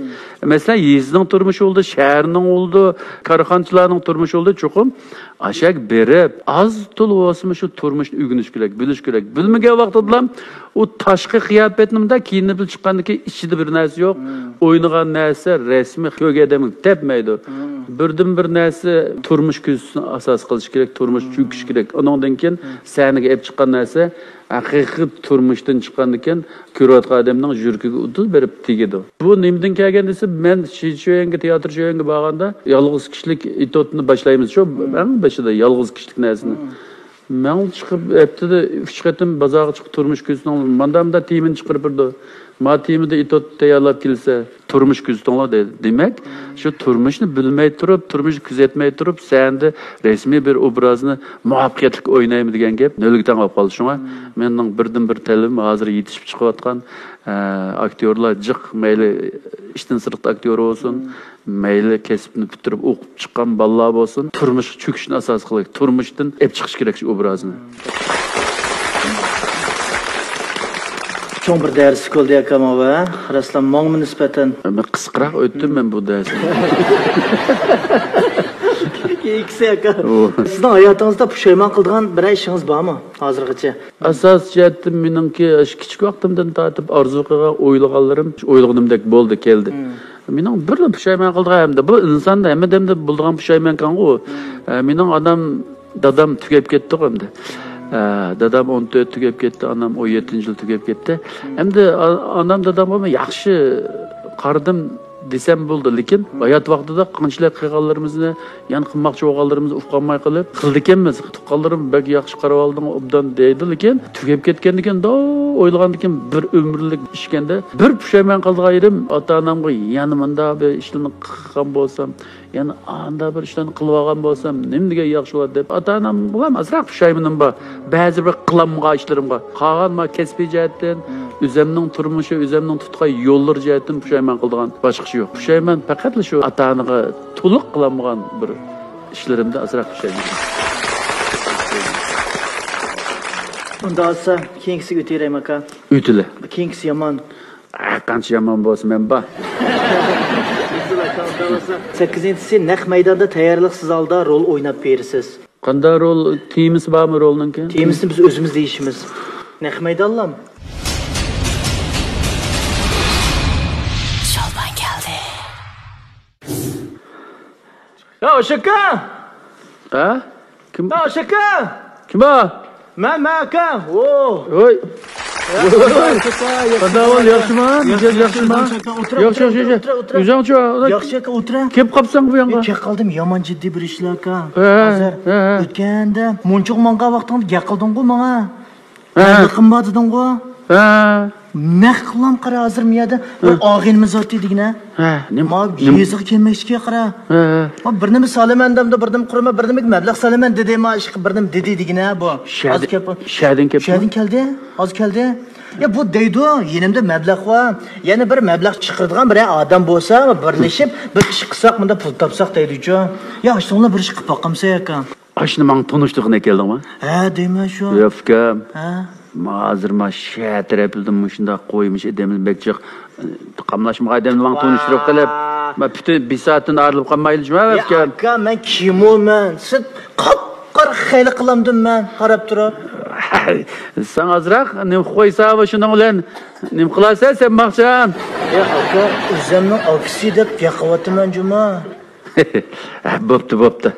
masalan, yezning turmushi bo'ldi, shaharning bo'ldi, korxonchilarning turmushi bo'ldi, cho'qim ashak berib, az to'l bo'lsa shu turmushni o'rganish kerak, bilish kerak. Bilmagan vaqtda ham u tashqi qiyofatnimda kiyinib chiqqandan keyin ichida bir narsa yo'q, o'ynagan narsa rasmiy ko'gadamlik tepmaydi. Birdan bir narsa turmush ko'zini asos qilish kerak, turmush cho'kish kerak. Undan keyin sahnaga olib chiqqan narsa haqiqiy turmushdan chiqqandan keyin ko'rayotgan odamning yuragiga udul berib tegadi. Bu nimdan kelgan desa, men sho'yanga teatr sho'yanga borganda yolg'iz kishilik etotni boshlaymiz. Shu eng boshida yolg'iz kishilik narsani. Men chiqib haftada 3 qatim bozorga chiqib turmush ko'zini mandamda temin chiqarib birdi. Ma temida etot tayyorlab kelsa, turmush ko'ztonlar deydi. Demak, shu turmushni bilmay turib, turmushni kuzatmay turib, senda rasmiy bir obrazni muvaffaqiyatli o'ynaymi degan gap nollikdan qolib qoldi. Shunga mening birdan bir talim hozir yetishib chiqayotgan aktyorlar jiq, mayli ishdan sirtqi aktyor bo'lsin, mayli kasbni bitirib o'qib chiqqan bolalar bo'lsin, turmush cho'kishni asos qilib, turmushdan olib chiqish kerak shu obrazni. Cho'ng bir dars qildi akamova. Raslan mongmi nisbatan. Men qisqaroq o'tdim men bu darsni. Keyingisi aka. Sizning hayotingizda pushaymon qilgan bir ishingiz bormi hozirgacha? Asos jihatdan meningki kichik vaqtimdan tortib orzu qilgan o'ylaganlarim o'ylaganimdek bo'ldi, keldi. Mening bir pushaymon qilganimda bu insonda hammada bo'lgan pushaymon kan-ku. Mening dadam tugab ketdi endi. Dadam 14 tugab ketdi, anam 17-yil tugab ketdi. Endi anam dadam ham yaxshi qaradim desam bo'ldi, lekin hayot vaqtida qanchalik qilganlarimizni, ya'ni qilmoqchi bo'lganlarimizni ufqonmay qilib, qildikanmiz. Tuqqanlarim bak yaxshi qarab oldim, obdan deydi, lekin tugab ketgandan keyin o'ylagandan keyin bir umrlik ishganda bir pushaymon qilgan yerim, ota-onamga yana menda bir ishlarni qilgan bo'lsam, yani anda bir ishlarni qilib olgan bo'lsam, nimga yaxshi bo'ladi deb ota-onam bilan azroq pushaymonim bor. Ba'zi bir qilinmagan ishlarimga, qolgan kasbiy jihatdan, o'zimning turmushi, o'zimning tutgan yo'llar jihatdan pushaymon qilgan boshqa yo'q. Pushaymon faqat shu ota-onaga to'liq qilinmagan bir ishlarimda azroq pushaymon. Unda olsa keyingisiga o'tayram aka. O'tila. Keyingisi yomon. Qancha yomon bo'lsa men bor. 8-si naq maydonda tayyorliqsiz holda rol o'ynab berasiz. Qanday rol tiyimiz bormi rolninki? Tiyimizni biz o'zimiz deyishimiz. Naq maydonlam. Sholban keldi. Ya Oshaka! Ha? Kim? Ya Oshaka! Kim o? Men aka. Oy. Qanday yaxshimi? Yaxshimi? Yaxshi. O'zingchi. Yaxshi aka, o'tira. Kelib qolsang bu yoqqa. Kelib qoldim, yomon jiddiy bir ishlar aka. Hozir o'tganda munchiq monga vaqtda gap qilding-ku menga. Qimmat deding-ku. Naq qilam qara hozir miyada bir og'inimiz ot dedigina. Nima yeziq kelmashga qara. Bir nima solamandamda bir nima qurma, bir nima mablag' solaman dedi, ma ish bir nima dedi dedigina bu. Shadin keldi. Hozir keldi. Ya bu deydi, yenimda mablag' va yana bir mablag' chiqiradigan bir odam bo'lsa, birlashib bir ish qilsak, bunda pul topsak deydi-ku. Ya ishni bir ish qilib boqamsa ekan. Ashni men tanishtirg'ina keldingmi? Ha, deyman shu. Yofkam. Ha. Hozir men shatrapildim, shunda qo'ymish edamiz bekchiq. Qamlashma odamni men tanishtirib qilib, men bütün bir soatdan ayrılib qolmaydi shuma yofkam. Aka, men kim o'man? Siz qop-qora xayli qilamdim men, qarab turib. Sen azrak nim koysa şunun ulan nim kılasa sen bakcan. Ya aka o'zimning aksi deb yaqavatman juma. Bo'pti.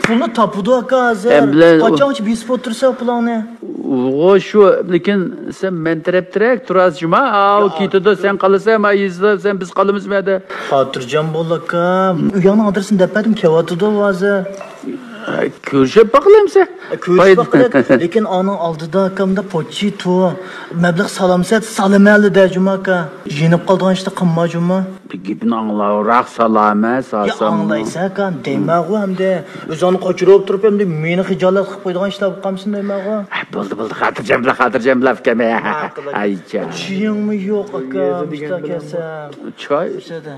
Pulni topudi aka hozir. Qachonchi besib o'tirsa pulni? O şu lekin sen mentirep turasın cuma. O kitida sen kalırsa ma izle sen biz kalımız mı da? Xotirjam bo'l aka. Uyani adresini depadim kevatidi hozir. Ko'rishib baqalamsa. Ko'rishib baqalat. Lekin onun oldida akamda pochi tu. Mablag' salamsat salamali da juma aka. Yenib qolgan ishda qilma juma. Gibni anglavroq salama salsam. Ya anglaysa aka, demag'u hamda o'zini qochirib turib hamda meni xijolat qilib qo'ydigan ishlar qilqamsin demag'u. Bo'ldi. Xotirjam lafkama. Aycha. Chiyingmi yo'q aka, bitta kelsa. Choy.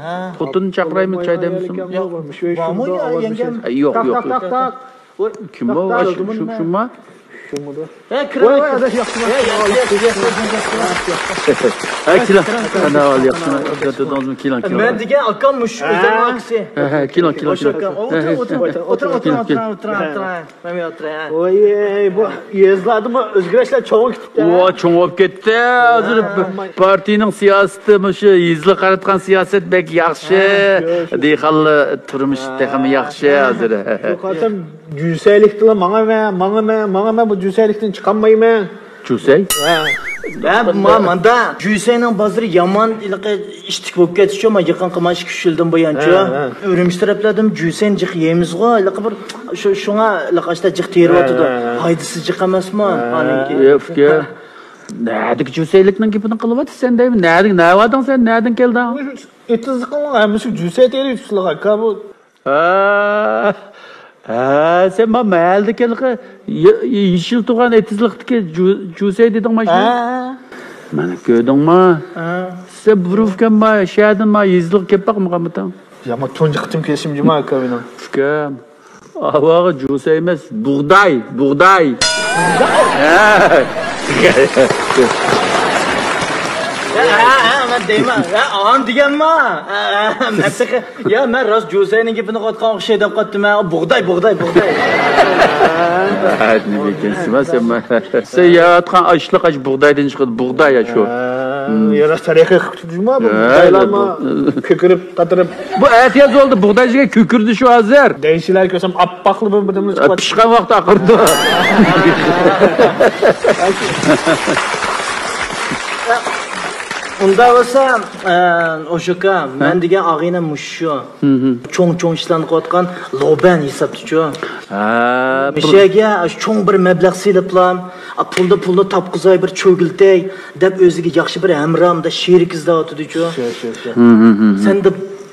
Ha. Xotun chaqiraymi choy demsin? Bormi ya yengam? Yo'q. Tak. Kim bu? Shuma? Kira. Kilo. Ana ol yaxshimi? Kilo. Men degan akam mush o'zini aksi. Kilo. O'tir. Men o'tiray. Oy, bu yezladimi? O'zgarishlar cho'g'ib ketdi. O cho'ngib ketdi. Hozir partiyaning siyosati shu yizli qaratgan siyosat bek yaxshi. Dehqonlar turmushda ham yaxshi hozir. Yo'qotam Cüseylikten manga bu cüseylikten çıkamayman. Cüsey? Ben manda Cüsey'nin bazıları yaman ilaqı iştik bo'lib ketishdi. Men yaqin qilmash kushildim boyancha. O'rimish tarafladim Cüseyni jiq yeymiz go. Ilaqı bir shunga ilaqashda jiq teryotdi. Foydasiz jiq emasmi? Meniki. Yo'q. Nerede Cüseylikning gapini qilyapti sen deymi? Nereden sen? Nereden keldin? Etiz qilgan hamma cüsey teriyor tushliq aka bu. Sen ma mahalda kelqi yishil turgan etizliqdagi Cüsey deding ma shu? Mana ko'rdingmi? Sen burufkanma, shadinma yizliq kelib baqmaqamatan. Ya ma tunji qitim kelishim juma aka meni. Fikam. Avağı Cüsey emas, buğday. Men deyman. Ağam deganmi? Ya men rost Cüseyning gapini qotgan o'xshay deb qotdim. Buğday. Ne ekansiz sen yatgan açlık aç buğdaydan chiqadi, buğday ya şu. Yaras tarixiy qilibdimi bu buğdaylarmi? Ko'kirib, qatirib. Bu ehtiyoj oldu, buğdaychiga ko'kirdi shu hozir. Deyishilar ko'rsam appoqli bir birimiz chiqadi. Pishgan vaqt aqirdi. Unda bo'lsa, o'shaka, men degan og'ina mushu. Cho'ng ishlarni qilayotgan loban hisobchi-ku. Mishaga cho'ng bir mablag' siliblam, pulni topqizay bir cho'giltay deb o'ziga yaxshi bir hamramda sherik izlayotdi-ku. Sen de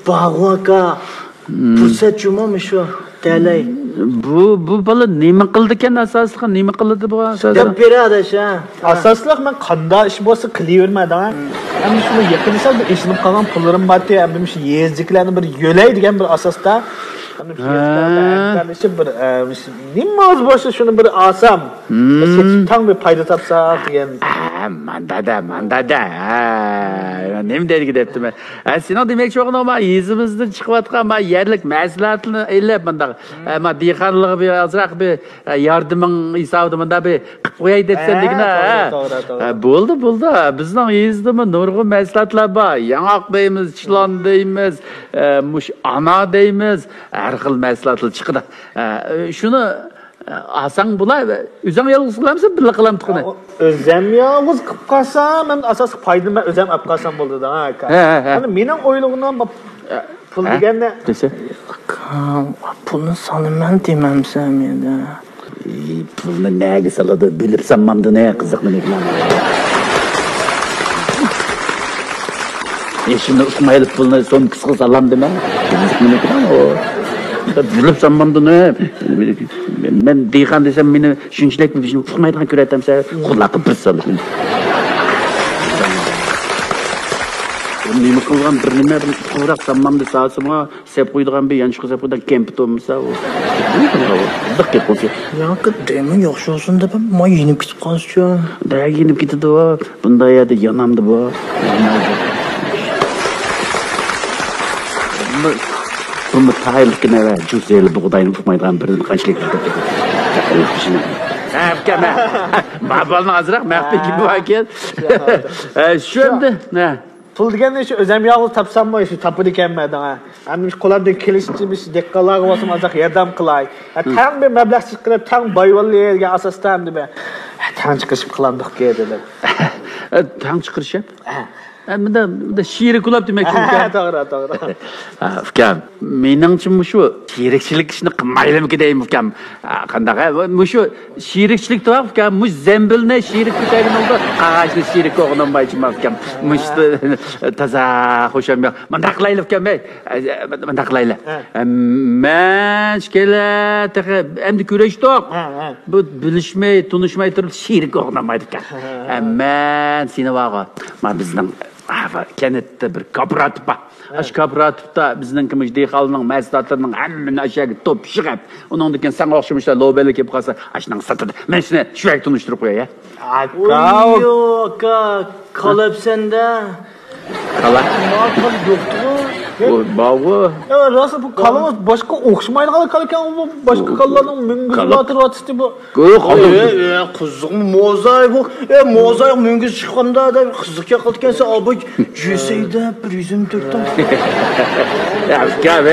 bag'oka fursat-chumi shu? Talay. Bu bala nima qildi ekan asosliq? Nima qildi bu asosliq? Deb beradi sha. Asosliq men qanday ish bo'lsa qilavermadim. Endi shuni yaqinlashib bir ishlanib qolgan pullarim bor-ku, endi shu yeziklarni bir yo'lay degan bir asosda bir nima o'z bo'lsa shuni bir olsam, tang bir foyda topsam degan. Mandada. Nima deydi debdim men. Sen demoqchi bo'lganim men yezimizdan chiqayotgan men yerlik mahsulotlarni elab menda. Men dehqonlarga bir azroq bir yordaming hisobida menda bir qilib qo'yay debsan degina. Bo'ldi. Bizning yezdimi nurg'un mahsulotlar bor. Yangoq deymiz, chilon deymiz, mush ana deymiz. Har xil mahsulotlar chiqdi. Shuni Asang bular o'zing yolg'iz qilamsan, birga qilamiz qani. O'zim yolg'iz qilib qolsam, men asosiy foydani men o'zim olib qolsam bo'ldi-da, aka. Mana mening o'ylig'imdan pul deganda desa, pulni solaman demamsan menda. Pulni nega soladi, bilib sanmamda ne qiziqmini qilaman. Eşimle Usmaylı pulunu son kısmı salam deme. Qiziqmini qilaman. Bilib sanmamda ne? Men deygan desam meni shunchalik bir ishni uqmaydigan ko'ratamsa, quloqqa bir solib. Nima qilgan bir nima bir qo'raq sanmamda sasima sep qo'ydigan bir yanchiq sep qo'ydan kempitomsa u. Diqqat bo'lsa. Yo'q, demi yaxshi olsun deb men yenib ketib qolsa-chi. Da yenib ketdi o. Bunday yerda yonamdi bu. Bu mutaylık ne var? Cüzeli buğdayını tutmaydan birinin kaçlık tuttu. Ukam, ma'bolni azroq maxfiy gibi ekan. Shu endi, pul deganda shu o'zim yolg'iz topsammi, shu topib ekanman da. Hamma qo'ldan kelishimiz deqqalarga bo'lsam azroq yordam qilay. Tang bir mablag' chiqarib, tang boyvonlarga asosdan deb. Tang chiqishib qilamdik dedim. Tang chiqarishib? Bunda şiiri kulab demek ukam. To'g'ri. Ukam, meningcha shu sherikchilik ishni qilmaylikmi deyim ukam. Qandaqa? Shu sherikchilik to'g'ri ukam, zambilni sherik ko'targan oldi, qog'ozni sherik o'g'nolmaychim ukam. Mushti toza xo'sham yo'q. Manda qilaylik ukam, manda qilaylik. Men shkela endi ko'rishdik. Bu bilishmay, tunishmay turib sherik o'g'nolmaydi ekan. Men seni vaqo, men bizning kenetde bir kooperatif var. Aş kooperatifte bizden kimiz dehalının, mesdatlarının hemen aşağı top çıkıp, onun deken sen akşamışlar lobelik yapıp kalsa aşından satıdı. Ben size şu ek tunuşturup koyayım ya. Aka, kalıp sende. Kala? Kal yoktu. Bağı. Ya nasıl bu kalamaz başka okşamayla kalırken bu başka kallarının müngüzü atır bu. Kızım mozaik bu. Mozaik müngüz çıkanda da kızık yakaladıkense abi cüseyde bir yüzüm töktüm. Ya ukam,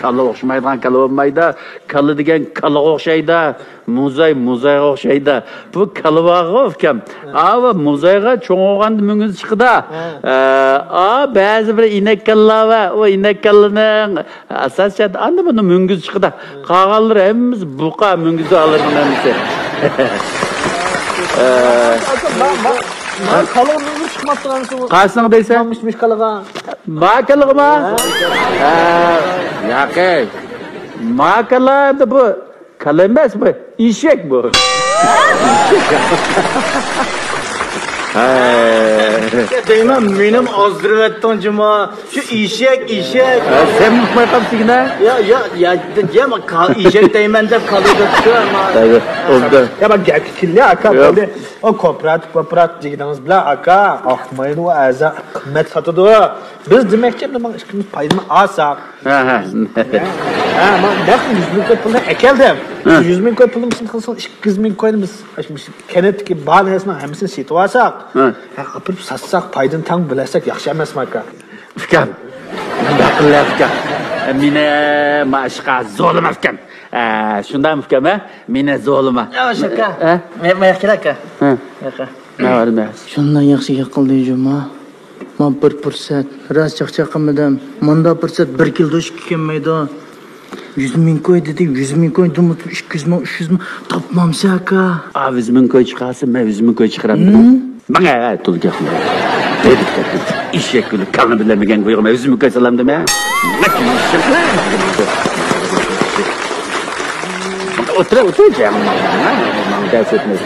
kalı okşamaydan kalı olmayda, kalı degen kalı okşayda, muzay okşayda. Bu kalı bağı ukam. Ama muzayga çoğun olğandı müngüz çıkıda. Bazı bir inek kalı var, o inek kalının asasiyat andı bunu müngüz çıkıda. Kağalır hemimiz buka müngüzü alırın hemisi. Kalın müngüz çıkmazsa nasıl? Kaçsın deysen? Mişmiş kalığa. Makalı mı? Ya ki, makalı da bu. Kalemez bu. İşek bu. Deyman benim azdırıvetten cuma. Şu işek. Sen mutlu yapamsın ne? Ya işek deyman de kalıyordu şu ama. Tabii, oldu. Ya bak gel kirli aka böyle. O kooperatif dediniz bile aka. Akmayın o aza kıymet satıdı. Biz demek ki bak işimiz payını alsak. Ama ben 100.000 koy pulunu ekeldim. 100.000 koy pulum için kılsın 200.000 koyumuz. Şimdi kenet ki bahanesine hemsini situasak. Apırıp satsak paydın tam bilesek yaxşı emas mı aka? Fikam. Bakırlar fikam. Mine maşka zolim fikam. Şundan fikam mine zolima. Ya şaka. Meyakir aka. Ne var mı? Şundan yaxşı yakıl diyeceğim ha. Man bir fırsat, raz çakçakamadım. Manda fırsat 1 kilo doş kikemeydi. 100.000 koy dedi, 100.000 koy dumut, 200.000, 300.000 tapmamsa aka. 100.000 koy çıkarsın, ben 100.000 koy çıkarım. Bana tuluk yakma. Dedik iş yakılı, kalını bilemegen koyuyorum. 100.000 koy salam deme. Oturacağım. Bana ders etmez.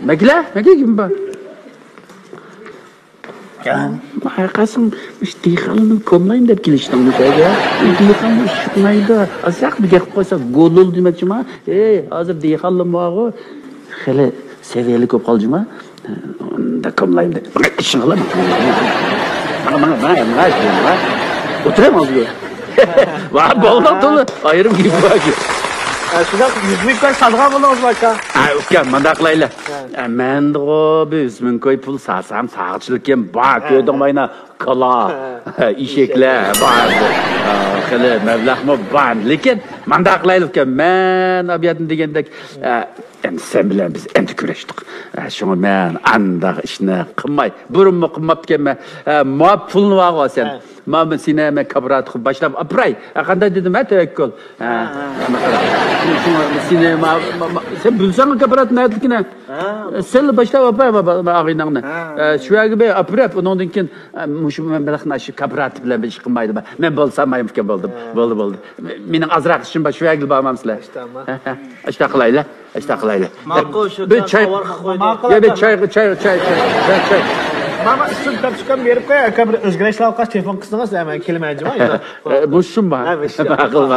Mekile gibi bak. Arkasın işte diyhalının komlayım dep kilişten bu şey ya. Diyhalın şıkmaydı. Azak bir gek koysa gol oldu demekçim ha. Hazır diyhalın bağı. Hele seviyeli kop kalcım ha. Da komlayım de. Bana işin alamam. Bana oturamaz bu. Var boldan dolu. Ayrım gibi bak. Şuradan 100.000 koy sadaka buluruz baka. Ukam, mandaqlayla. Men de o 100.000 koy pul sarsam sağçılık yem bak ödüm bayna kala, işekler var. Hele mevlah mı var. Lekin mandaqlayla ukam, men abiyatın degendek sen bilen biz endi küreştik. Şunu men andaq işini qilmay, burunmu qilmabken men muap pulni var sen. Ben sinema kabarat başlam apray. Qanday dedim tevekkül. Sinema sen bilsen kabarat ne'dikine. Sen başla apray ağinanı. Şu gibi aprap ondan keyin mush men bilaqna shu kabarat bilan ish qilmaydi. Men bo'lsam mayimkan bo'ldim. Bo'ldi. Mening azroq ishim bor, shu yerga bormamsizlar. Ishtaqilaylar. Ma'qul shu bir çay. Ya bir çay. Mama isim kapçıkan verip koy aka bir özgürleşler kaç telefon kısmınız hemen kelimeyeceğim ha. Bu şun var. Ma'qul.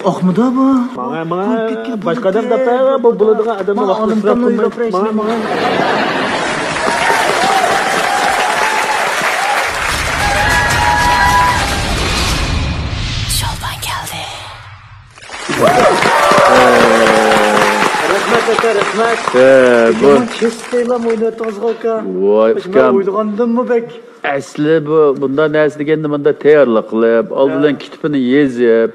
Ahmada bu. Bana başka adam da bu bulduğu adamı Alimdan uyuyor aka, rahmat. Bu Chestaylam o'ynatdingiz aka. voy Men ukam. o'ylagandimmi bek? Asli bu bundan narsa deganda bunda tayyorlik qilib, oldidan kitibini yezib,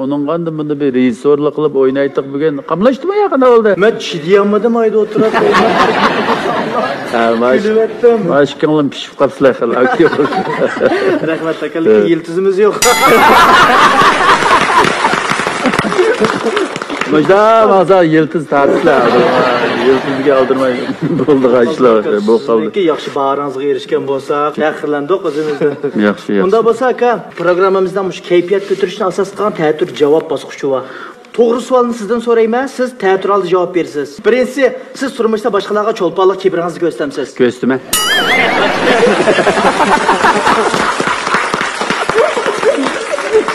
onun qanda bunda bir rejissorlik qilib o'ynaydiq bugun. Qamlashdimi yaqin oldi? Men chidayolmadim ayda o'tirib. Ha, Gülüvettim. Maşkınlım pişip kapsılar xil aktyor. Rahmat aka, lekin yıldızımız yok. Majda mağaza yıldız tartışlar. Yıldızga aldırmay bo'ldi qaşlar. Bu qaldi. Lekin yaxshi bag'ringizga erishgan bo'lsak, faxrlandik o'zimizdan. Yaxshi, yaxshi. Unda bo'lsa aka, programmamizdan mush kayfiyat ko'tarishni asos qilgan teatr javob bosqichi bor. To'g'ri savolni sizdan so'rayman, siz teatralda javob berasiz. Birinchisi, siz turmushda boshqalarga cho'lponlik kibiringizni ko'rsatamsiz. Ko'stime.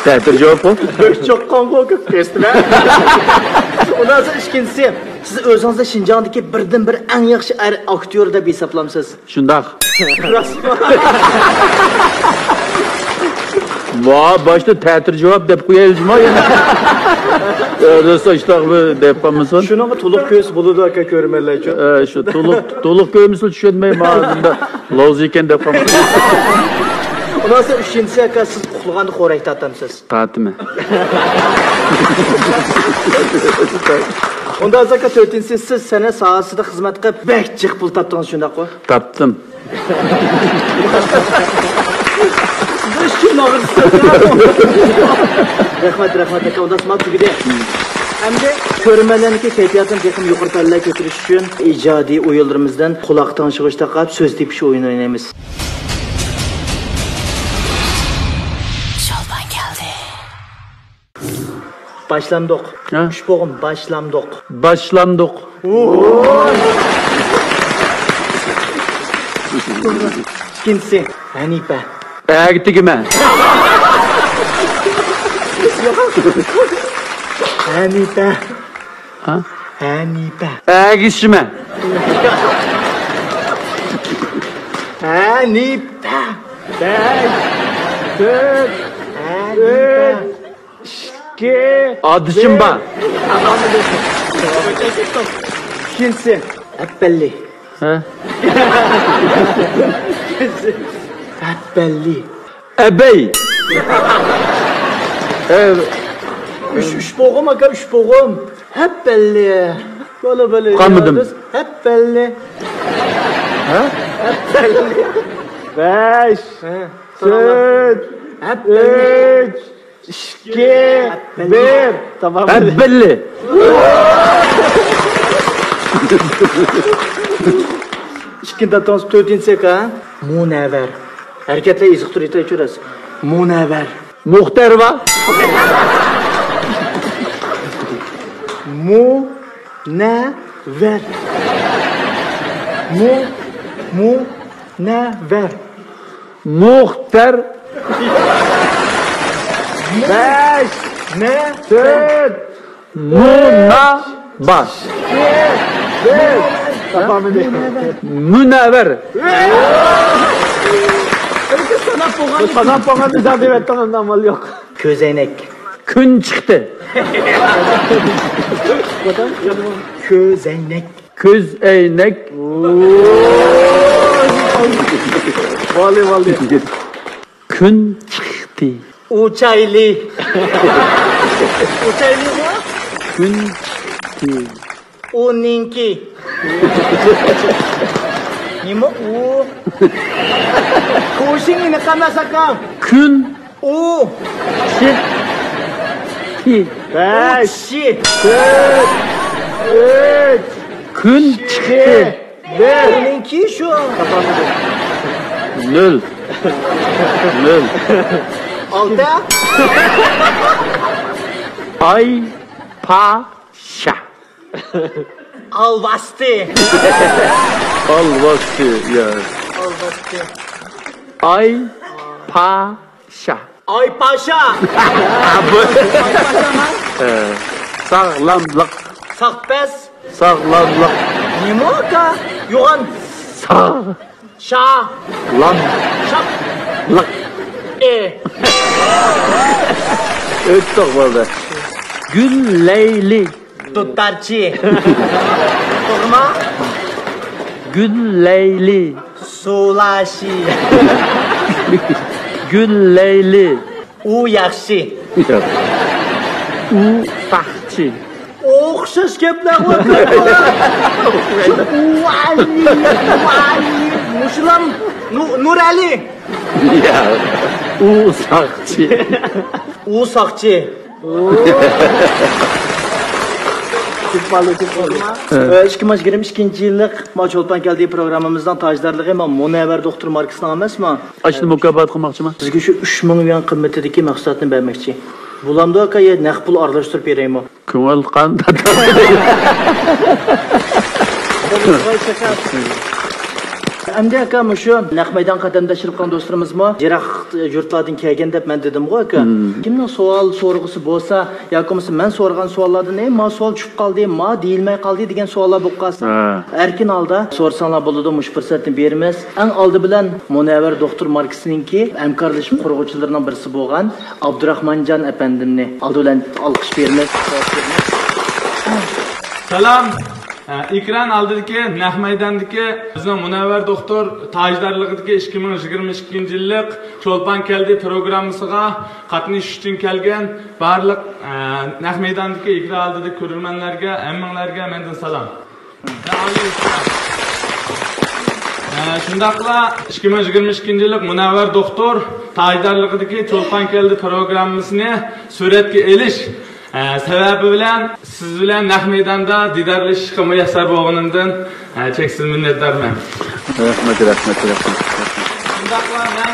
Teatr javob bu. Çok kanka ko'rsatma. Ondan sonra ikkinchisi, siz o'zingizda Shinjongdagi birdan bir eng yaxshi aktyor deb hisoblamsiz. Shundaq. Va, boshda teatr javob deb qo'yaylikmi yana? Rosa ishtaq bu deb qolmasin. Shunaqa to'liq ko'z bo'ladi aka ko'rmanlar uchun. Shu to'liq ko'rmisil tushunmayman. Bunda loz ekan deb qolmasin. Ondan sonra üçüncüsü aka, siz uxlaganda xo'rak tatamsiz. Tatimi. Ondan sonra aka to'rtinchisi, siz san'at sohasida xizmat qilib bak jiq pul topdingiz shundaqmi? Taptım. Rahmat aka, ondan sonra tugidi. Hamda ko'rmanlarniki kayfiyatini texnik yuqori pallaga ko'tarish uchun ijodiy o'yinlarimizdan quloq tanishishda qolib so'z tepish o'yini o'ynaymiz. Başlandık. Ushbog'im başlandık. Başlandık. İkincisi, Hanife. Gittigime. Hanife. Ha? Hanife. Gitşime. Hanife. Dört, iki, Adışım ba. İkincisi, hep belli. Ha? Hep belli. Ebey. Ushbog'im aka, ushbog'im. Hep belli. Böyle. Kalmadım. Hep belli. Ha? Hep belli. beş, dört, Hep belli. üç, iki, bir. Tamam. Belli. İkinci tanış dördüncü aka. Munevver. Hareketle izah turita içeriz. Munevver. Muhtar var. Munevver. Munevver. Muhtar. Beş, Ne? dört, Muna baş. bir. Tamam. Münevver. Sana bana müsaade et, ondan mal yok. Közenek. Gün çıktı. Közenek. Köz eynek. Vallahi. Gün çıktı. Uçaylı. Uçaylı mı? Gün çıktı. Uninki. Nima u? Kushing ne kana sakam? Gün U. çıktı. Beş, Şi. dört, üç, Gün iki, çıktı. bir. Uninki şu. Nöl. Nöl. Alta. Ay paşa. Alvasti. Al vakti ya. Alvasti. Ay paşa. Ay paşa. Sağlamlık. Sakpes. Sağlamlık. Nima ka? Yoğan. Sağlamlık. Şa. Şap. Öttük valla. Gülleyli. Tuttarchi. To'g'rimi? Gullayli. Sulashi. Gullayli. U yaxshi. U baxchi. O'xshash gaplar o'tlar. Mushulam Nurali. Ya. U saqchi. U soqchi. Tipali. 2022 yillik Cho'lpon keldi programmamizdan tojdorligi men Munavvar doktor markasidan emasman. Ashni mukofot qilmoqchiman. Sizga shu 3000 yuan qimmatidagi mahsulotni bermoqchi. Bulamda aka naqd pul aralashtirib beraymi? Ko'ngil qanday? Endi aka shu naq maydon qadamdashib qolgan do'stlarimizmi? Jiroq yurtlardan kelgan deb men dedim-ku aka. Kimning savol so'rg'isi bo'lsa, yoki men so'rgan savollardan "Ma savol tushib qoldi, ma deyilmay qoldi" degan savollar bo'lib qolsa, erkin holda so'rasanglar bo'ladi, mush fursatni beramiz. Eng oldi bilan Munavvar doktor markasiningki hamkorlashib qurg'uvchilarining birisi bo'lgan Abdurahmonjon apandimni oldi bilan olqish beramiz. Salom. Ekran oldidagi naq maydondagi bizning Munavvar doktor tojdorligidagi 2022 yillik Cho'lpon keldi programmasiga qatnashish uchun kelgan barliq naq maydondagi ekran oldidagi ko'rganlarga, hammanglarga mendan salom. Shundaqla 2022 yillik Munavvar doktor tojdorligidagi Cho'lpon keldi programmasini suratga elish sebebi bilan siz bilan naq maydonda didorlashishga muyassar bo'lganimdan cheksiz minnatdorman. Rahmat. Shundaqla men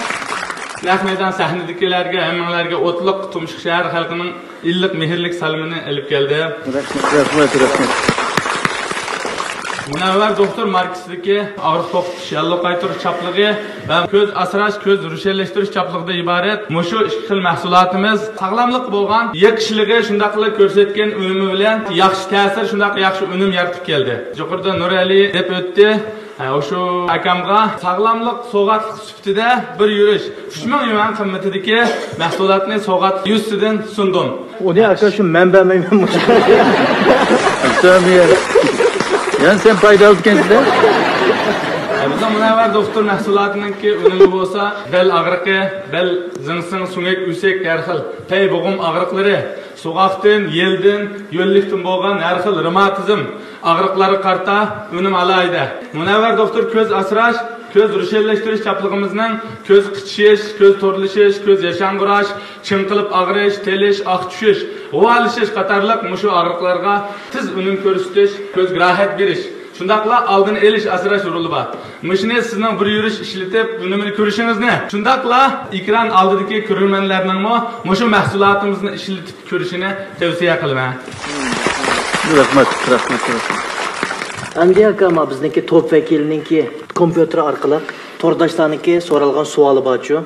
naq maydon sahnadagilarga, hammanglarga o'tliq Tumshuq shahar xalqining illiq mehrlik salomini olib keldim. Rahmat. Munavvar doktor markasidagi og'riq to'xtatish, yallo qaytirish chapligi va ko'z asrash, ko'z rushanlashtirish chapligidan iborat mushu ikki xil mahsulotimiz sog'lomlik bo'lgan yekishligi shundaqla ko'rsatgan unumi bilan yaxshi ta'sir, shunday yaxshi unum yaratib keldi. Yuqorida Nurali deb o'tdi. O'sha akamga sog'lomlik sovg'atlik sifatida bir yurish 3000 yuan qimmatidagi mahsulotni sovg'at 100 dan sundim. Uni aka shu manbamayman. Yani sen faydalı ekansan. Bizning Munavvar doktor mahsulotininki unumi bo'lsa, bel og'riqi, bel zingsing, sungak, usak har xil pay bo'g'im og'riqlari, so'g'aqdan, yeldan, yo'llikdan bo'lgan har xil revmatizm og'riqlari qarta unum alaydi. Munavvar doktor ko'z asrash, ko'z rushanlashtirish chaplig'imizning ko'z qichish, ko'z to'rlishish, ko'z yashang'irash, chinqilib og'rish, telish, oq tushish, g'uvalishish qatorliq mushu og'riqlarga tez unum ko'rsatish, ko'z rahat berish. Shundaqla oldin elish asrash roli bor. Mushuni sizning bir yurish ishlatib, unumini ko'rishingizni, shundaqla ekran oldidagi ko'rmanlarning mushu mahsulotimizni ishlatib ko'rishini tavsiya qilaman. Rahmat. Endi aka bizniki top vakiliningki kompyuter orqali to'rdashlarniki so'ralgan savoli bor-ku.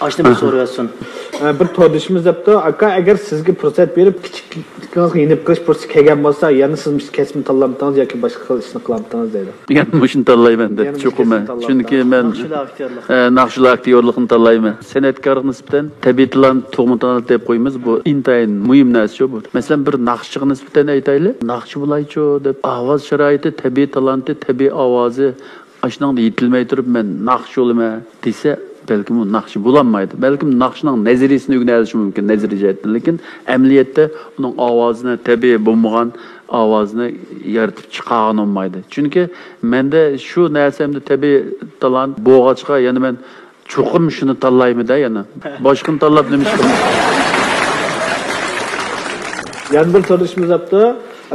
Ashni bir so'rayotsin. Bir to'rdishimiz debdi, aka agar sizga fursat berib kichikligingizga yenib qilish fursati kelgan bo'lsa, yana siz kasbni tanlamadingiz yoki boshqa ishni qilamadingiz deydi. Men shuni tanlayman deb cho'qima. Chunki men naqshlar aktyorlikni tanlayman. San'atkorga nisbatan tabiiy talant, to'g'ri talant deb qo'yamiz. Bu intayin muhim narsa bu. Masalan, bir naqshchiga nisbatan aytaylik, naqshchi bo'laychi deb ovoz sharoiti, tabiiy talanti, tabiiy ovozi ashunday yetilmay turib men naqshchi bo'laman desa, belki bu naqshi bulanmaydı. Belki naqshning nazariyasini o'rganish mumkin, nazariy jihatdan, lekin amaliyotda uning ovozini tabiiy bo'lmagan ovozini yaratib chiqargan olmaydi. Chunki menda shu narsamda tabiiy talant bo'lg'achqa, yana men chuqur shuni tanlayman-da yana. Boshqani tanlab nima ish qilaman? Yana bir so'rashimiz yaptı.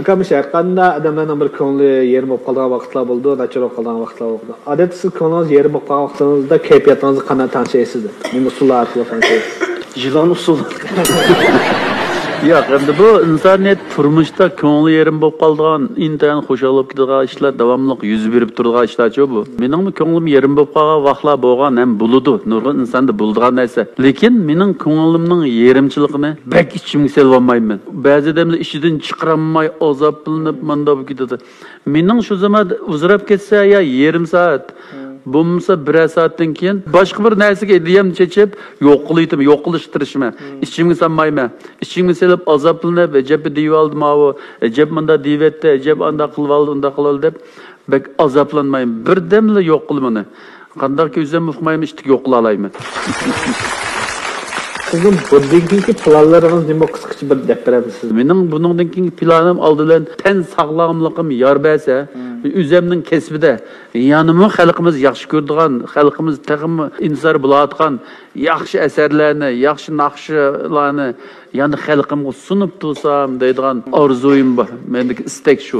Akam har qanday odamlarning bir ko'ngli yerim bo'lib qolgan vaqtlar bo'ldi, nachar bo'lib qolgan vaqtlar bo'ldi. Odatda siz ko'nglingiz yerim bo'lib qolgan vaqtingizda kayfiyatingizni qanday tanishasiz? Nima usullar orqali tanishasiz? Jilon usuli. Yo'q, endi bu insoniyat turmushda ko'ngli yerim bo'lib qolgan, intayin xushal bo'lib ketadigan ishlar davomli yuz berib turadigan ishlar-ku bu. Mening ko'nglim yerim bo'lib qolgan vaqtlar bo'lgan ham bo'ladi. Nurg'un insonda bo'ladigan narsa. Lekin mening ko'nglimning yerimchiligini bak ichimga selib olmayman. Ba'zi odamlar ishidan chiqaramay, azoblanib, manda bo'lib ketadi. Mening shu zamon uzrab ketsa ya yarim soat Bo'lmasa bir soatdan keyin boshqa bir narsaga ideyam chechib, yo'q qilaydim, yo'q qilishtirishma. Ichimga sanmayman. Ichimga selib azoblanib, ejab deyib oldim o, ejab menda deyvetdi, ejab anda qilib oldi, unda qilib deb bek azoblanmayman. Birdamla yo'q qilmani. Qanday ko'zim uqmayman, ishtik yo'q qila olayman. Sizin bundan keyingi planlarınız nima qisqacha bir deb berasiz? Mening buningdan keyingi planim oldidan tan sog'lomligim yor bersa, o'zimning kasbida, yanimi xalqimiz yaxshi ko'radigan, xalqimiz taqimi insar bo'layotgan yaxshi asarlarni, yaxshi naqshlarni yana xalqimga sunib tursam deydigan orzuyim bor. Mendagi istak shu.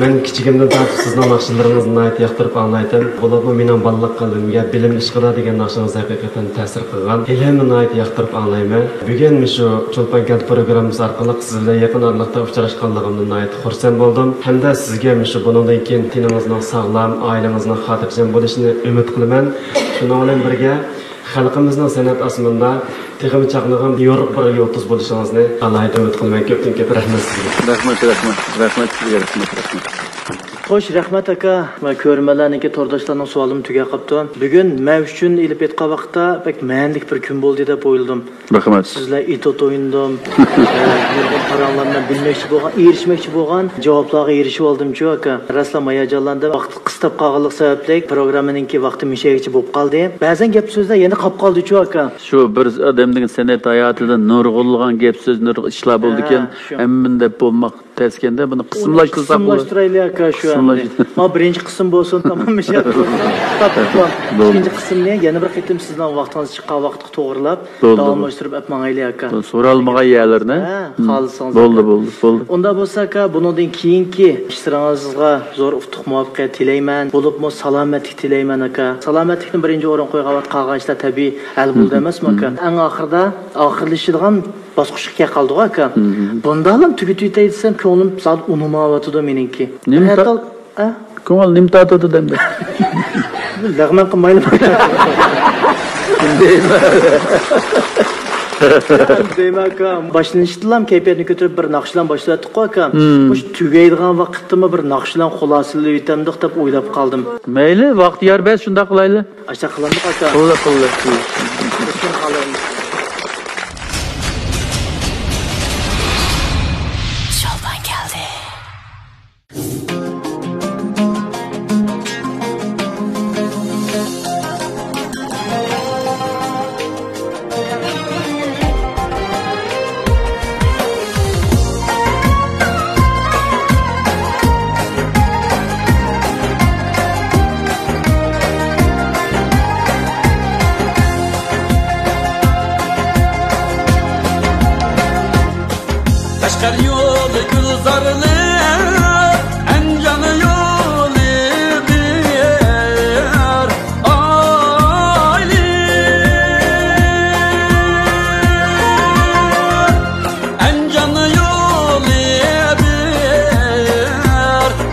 Men kichigimdan tortib sizning naqshlaringizni aytib yoqtirib anglaydim. Bo'lib mening balliq qalbimga bilim ishqida degan naqshingiz haqiqatan ta'sir qilgan. Ilmni aytib yoqtirib anglayman. Bugun shu Cho'lpankent programmasi orqali sizlar yaqin oraliqda uchrashganligimdan aytib xursand bo'ldim. Hamda sizga shu bundan keyin tiningizning sog'lom, oilangizning xotirjam bo'lishini umid qilaman. Shuning bilan birga xalqimizning san'at osmonida texnik chaqnag'an yorug' bir yulduz bo'lishingizni alohida umid qilaman. Ko'pdan ko'p rahmat sizga. Rahmat sizga, rahmat. Xo'sh, rahmat aka. Men ko'rmalarniki tordoshlarining savolim tuga qopdi. Bugun men uchun ilib etgan vaqtda pek ma'nili bir kun bo'ldi deb o'yladim. Rahmat. Sizlar itot o'yindim. Nurg'un qarorlardan bilmoqchi bo'lgan, erishmoqchi bo'lgan javoblarga erishib oldim-ku aka. Raslan hayajonlandim. Vaqt qistab qolganlik sababli programmaninki vaqti mishagicha bo'lib qoldi. Ba'zan gap so'zlar yana qolib qoldi-ku aka. Shu bir odamning san'at hayotida nurg'unlagan gap so'z, nur ishlar bo'ldi ekan, hammanda bo'lmoq teskanda buni qismlashtirsak bo'ladi. Qismlashtiraylik aka shu. Ma birinchi qism bo'lsin, tamom mishat bo'lsin. Ikkinchi qismni yana bir qitim sizdan vaqtingiz chiqqan vaqtga to'g'rilab, davomlashtirib apmangaylik aka. So'ralmagan yerlarni. Xohlasangiz. Bo'ldi. Unda bo'lsa aka, bundan keyingi ishlaringizga zo'r utuq muvaffaqiyat tilayman. Bo'libmi salomatlik tilayman aka. Salomatlikni birinchi o'rin qo'ygan vaqt qolgan ishlar tabiiy hal bo'ldi emasmi aka? Eng oxirida oxirlashadigan bosqichga qoldik aka. Bunda ham tugatay desam, ko'nglim sal unumayotdi meningki. Ko'ngil nim tatadi demdi. Lag'man qilmaylik. Deyman aka, boshlanishdilam kayfiyatni ko'tarib bir naqshlan boshlatdik aka. O'sha tugaydigan vaqtda bir naqshlan xulosalab yetamdiq deb o'ylab qoldim. Mayli, vaqt yor bas, shunda qilaylik. Acha qilamdik aka. Qildi. Kaşkar yolu gülzarlı encanı yolu bir aile encanı yolu bir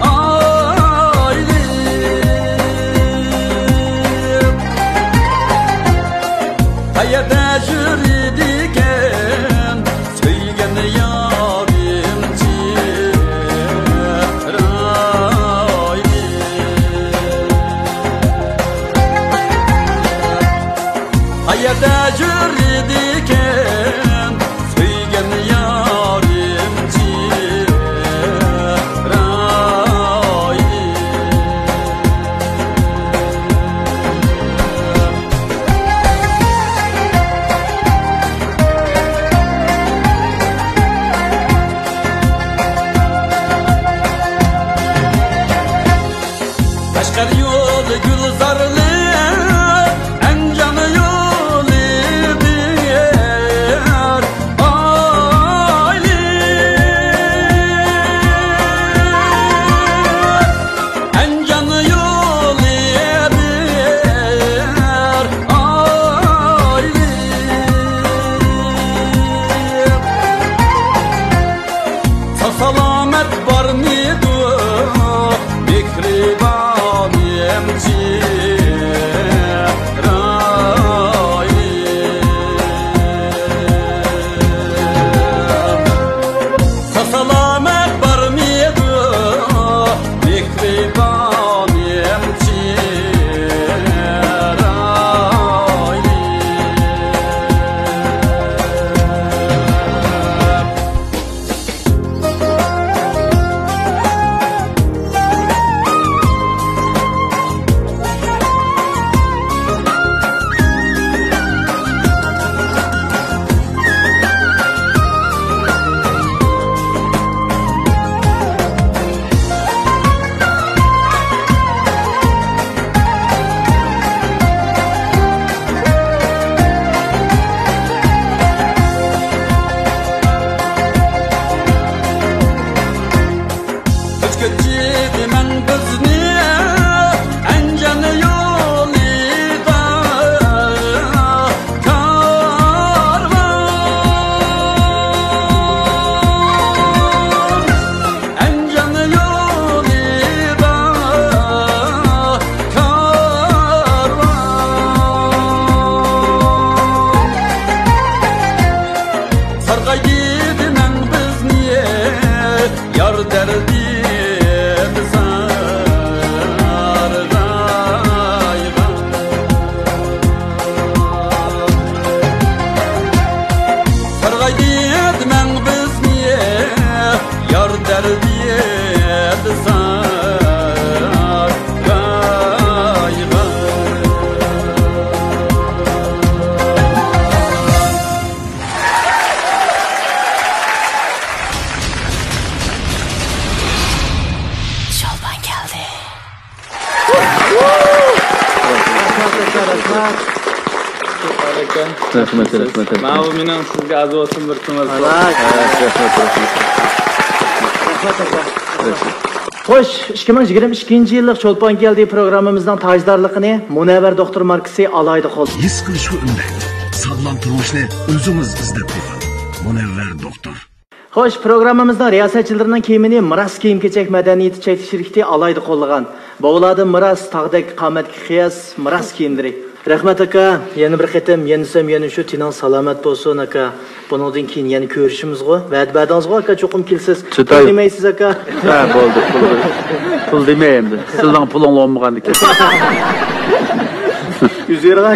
aile hayata jüridiken söyleyeni ya hayata jüridiken söygen yarimci ray Kaşkar yolu gülzarlı encanı yolu bir Rahmat, rahmat. Mana bu mening sizga aziz olsun bir ko'ngil. Xo'sh, 2022-yillik Cho'lpon keldi programmamizning tajdorligini Munavvar doktor markasi alayda qoldi. His qilish unday. Sog'lom turmushni o'zimiz izlab topamiz. Munavvar doktor. Xo'sh, programmamizda riyosatchilarining kiyimini miros kiyim-kechak madaniyati cheklanish shirkati alayda qo'llagan. Bu ularning miros tag'dek qomatga qiyos miros kiyimlari. Rahmat aka, yana bir qatam yenisam yana shu tining salomat bo'lsin aka. Bundan keyin yana ko'rishimizga, va'dabadingizga aka cho'qim kelsiz. Demaysiz aka. Ha, bo'ldi. Pul demayman. Sizning pulingiz olmagandik. Üzerine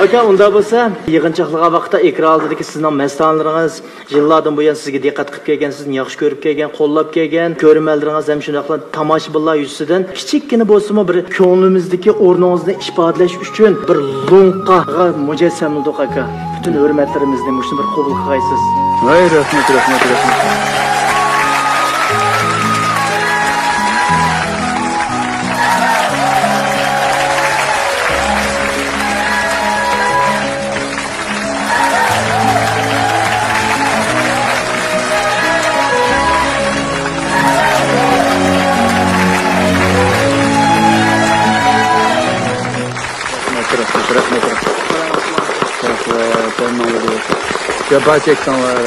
aka, unda bo'lsa, yig'inchiqliga vaqtda ekran oldidagi sizning mastanlaringiz yillardan buyon sizga diqqat qilib kelgan, sizni yaxshi ko'rib kelgan, qo'llab kelgan, ko'rmallaringiz ham shunaqla tomoshabinlar yuzidan kichikkina bo'lsa-mu bir ko'nglimizdagi o'rningizni ifodalash uchun bir lunqqa mujassamladik aka. Bütün hurmatlarimizni mushuni bir qabul qilasiz. Voy, rahmat. Ya bahçekten var.